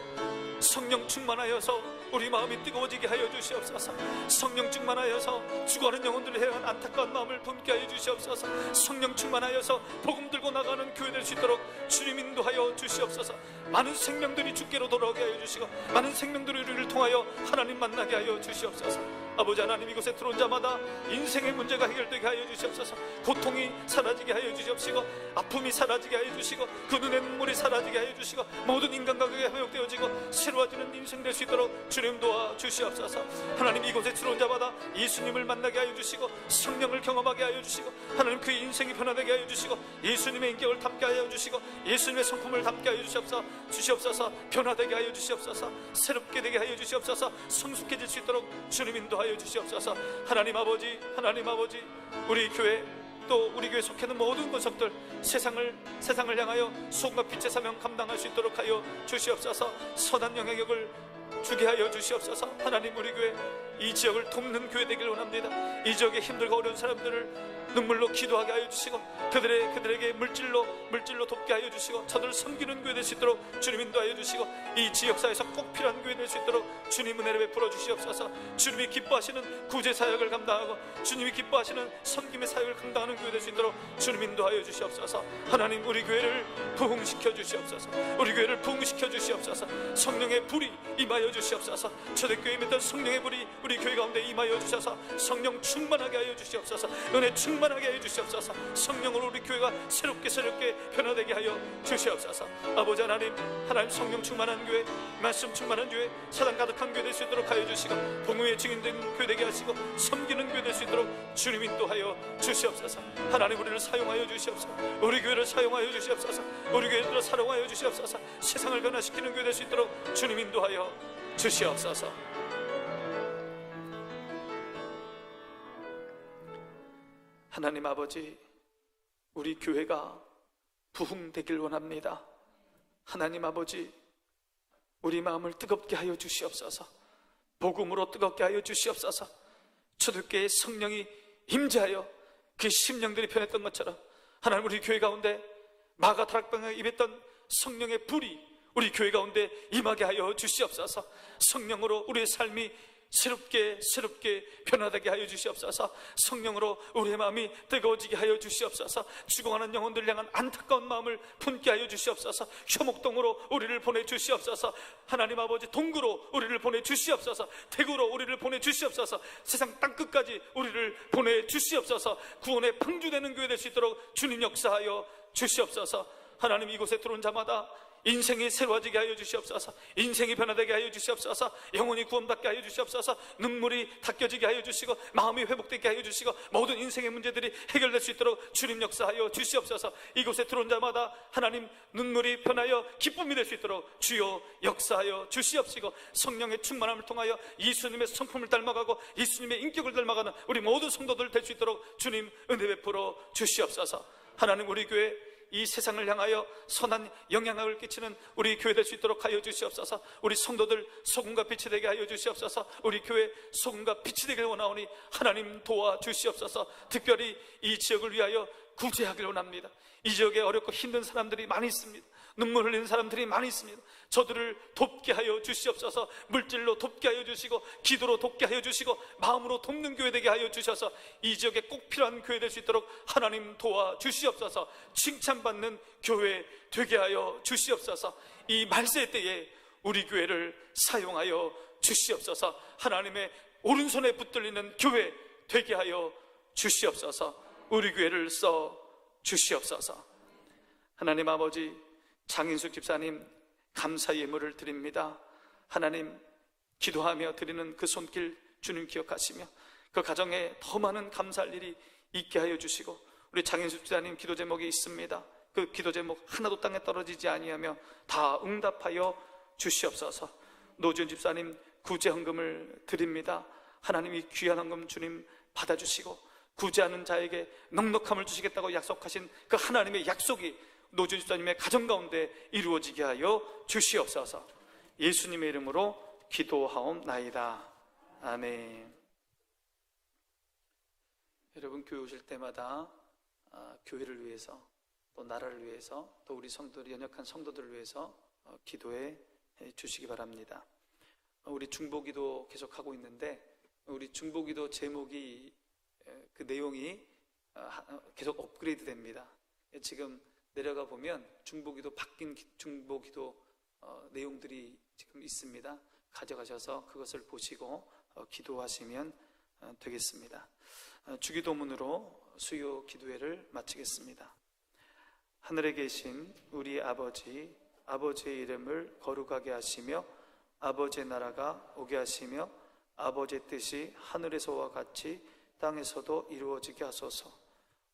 성령 충만하여서 우리 마음이 뜨거워지게 하여 주시옵소서. 성령 충만하여서 죽어가는 영혼들을 향한 안타까운 마음을 품게 하여 주시옵소서. 성령 충만하여서 복음 들고 나가는 교회 될 수 있도록 주님 인도하여 주시옵소서. 많은 생명들이 주께로 돌아오게 하여 주시고, 많은 생명들이 우리를 통하여 하나님 만나게 하여 주시옵소서. 아버지 하나님, 이곳에 들어온 자마다 인생의 문제가 해결되게 하여 주시옵소서. 고통이 사라지게 하여 주시옵시고, 아픔이 사라지게 하여 주시고, 그 눈의 눈물이 사라지게 하여 주시고, 모든 인간관계가 회복되어지고 새로워지는 인생 될 수 있도록 주님 도와 주시옵소서. 하나님, 이곳에 들어온 자마다 예수님을 만나게 하여 주시고 성령을 경험하게 하여 주시고, 하나님 그 인생이 변화되게 하여 주시고, 예수님의 인격을 담게 하여 주시고, 예수님의 성품을 담게 하여 주시옵소서. 변화되게 하여 주시옵소서. 새롭게 되게 하여 주시옵소서. 성숙해질 수 있도록 주님 인도하여 주시옵소서. 하나님 아버지, 우리 교회, 또 우리 교회 속해 있는 모든 권속들 세상을 향하여 소금과 빛의 사명 감당할 수 있도록 하여 주시옵소서. 선한 영향력을 주게 하여 주시옵소서. 하나님, 우리 교회 이 지역을 돕는 교회 되길 원합니다. 이 지역에 힘들고 어려운 사람들을 눈물로 기도하게 하여 주시고, 그들에게 물질로 돕게 하여 주시고, 저들을 섬기는 교회 될 수 있도록 주님 인도하여 주시고, 이 지역사회에서 꼭 필요한 교회 될 수 있도록 주님 은혜를 베풀어 주시옵소서. 주님이 기뻐하시는 구제 사역을 감당하고, 주님이 기뻐하시는 섬김의 사역을 감당하는 교회 될 수 있도록 주님 인도하여 주시옵소서. 하나님, 우리 교회를 부흥시켜 주시옵소서. 우리 교회를 부흥시켜 주시옵소서. 성령의 불이 임하여 주시옵소서. 초대교회에 맺던 성령의 불이 우리 교회 가운데 임하여 주셔서 성령 충만하게 하여 주시옵소서. 은혜 충만하게 하여 주시옵소서. 성령으로 우리 교회가 새롭게 변화되게 하여 주시옵소서. 아버지 하나님, 성령 충만한 교회, 말씀 충만한 교회, 사랑 가득한 교회 될 수 있도록 하여 주시고, 복음의 증인된 교회 되게 하시고, 섬기는 교회 될 수 있도록 주님 인도하여 주시옵소서. 하나님, 우리를 사용하여 주시옵소서. 우리 교회를 사용하여 주시옵소서. 우리 교회를 사용하여 주시옵소서. 세상을 변화시키는 교회 될 수 있도록 주님 인도하여 주시옵소서. 하나님 아버지, 우리 교회가 부흥되길 원합니다. 하나님 아버지, 우리 마음을 뜨겁게 하여 주시옵소서. 복음으로 뜨겁게 하여 주시옵소서. 초대교회의 성령이 임재하여 그 심령들이 변했던 것처럼 하나님, 우리 교회 가운데 마가 다락방에 입했던 성령의 불이 우리 교회 가운데 임하게 하여 주시옵소서. 성령으로 우리의 삶이 새롭게 변화되게 하여 주시옵소서. 성령으로 우리의 마음이 뜨거워지게 하여 주시옵소서. 죽어가는 영혼들 향한 안타까운 마음을 품게 하여 주시옵소서. 효목동으로 우리를 보내주시옵소서. 하나님 아버지, 동구로 우리를 보내주시옵소서. 대구로 우리를 보내주시옵소서. 세상 땅끝까지 우리를 보내주시옵소서. 구원의 방주되는 교회 될 수 있도록 주님 역사하여 주시옵소서. 하나님, 이곳에 들어온 자마다 인생이 새로워지게 하여 주시옵소서. 인생이 변화되게 하여 주시옵소서. 영혼이 구원받게 하여 주시옵소서. 눈물이 닦여지게 하여 주시고 마음이 회복되게 하여 주시고 모든 인생의 문제들이 해결될 수 있도록 주님 역사하여 주시옵소서. 이곳에 들어온 자마다 하나님, 눈물이 변하여 기쁨이 될 수 있도록 주여 역사하여 주시옵시고, 성령의 충만함을 통하여 예수님의 성품을 닮아가고 예수님의 인격을 닮아가는 우리 모든 성도들 될 수 있도록 주님 은혜 베풀어 주시옵소서. 하나님, 우리 교회 이 세상을 향하여 선한 영향력을 끼치는 우리 교회 될 수 있도록 하여 주시옵소서. 우리 성도들 소금과 빛이 되게 하여 주시옵소서. 우리 교회 소금과 빛이 되기를 원하오니 하나님 도와주시옵소서. 특별히 이 지역을 위하여 구제하기를 원합니다. 이 지역에 어렵고 힘든 사람들이 많이 있습니다. 눈물 흘리는 사람들이 많이 있습니다. 저들을 돕게 하여 주시옵소서. 물질로 돕게 하여 주시고 기도로 돕게 하여 주시고 마음으로 돕는 교회 되게 하여 주셔서 이 지역에 꼭 필요한 교회 될 수 있도록 하나님 도와주시옵소서. 칭찬받는 교회 되게 하여 주시옵소서. 이 말세 때에 우리 교회를 사용하여 주시옵소서. 하나님의 오른손에 붙들리는 교회 되게 하여 주시옵소서. 우리 교회를 써 주시옵소서. 하나님 아버지, 장인숙 집사님 감사 예물을 드립니다. 하나님, 기도하며 드리는 그 손길 주님 기억하시며 그 가정에 더 많은 감사할 일이 있게 하여 주시고, 우리 장인숙 집사님 기도 제목이 있습니다. 그 기도 제목 하나도 땅에 떨어지지 아니하며 다 응답하여 주시옵소서. 노지은 집사님 구제 헌금을 드립니다. 하나님, 이 귀한 헌금 주님 받아주시고 구제하는 자에게 넉넉함을 주시겠다고 약속하신 그 하나님의 약속이 노지은 집사님의 가정 가운데 이루어지게 하여 주시옵소서. 예수님의 이름으로 기도하옵나이다. 아멘. 여러분, 교회 오실 때마다 교회를 위해서, 또 나라를 위해서, 또 우리 성도들, 연약한 성도들을 위해서 기도해 주시기 바랍니다. 우리 중보기도 계속하고 있는데 우리 중보기도 제목이, 그 내용이 계속 업그레이드 됩니다. 지금 내려가 보면 중보기도 바뀐 중보기도 내용들이 지금 있습니다. 가져가셔서 그것을 보시고 기도하시면 되겠습니다. 주기도문으로 수요 기도회를 마치겠습니다. 하늘에 계신 우리 아버지, 아버지의 이름을 거룩하게 하시며 아버지의 나라가 오게 하시며 아버지의 뜻이 하늘에서와 같이 땅에서도 이루어지게 하소서.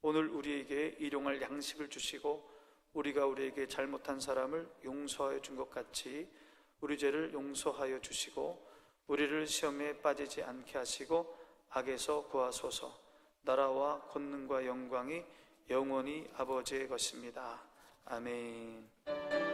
오늘 우리에게 일용할 양식을 주시고 우리가 우리에게 잘못한 사람을 용서하여 준 것 같이 우리 죄를 용서하여 주시고 우리를 시험에 빠지지 않게 하시고 악에서 구하소서. 나라와 권능과 영광이 영원히 아버지의 것입니다. 아멘.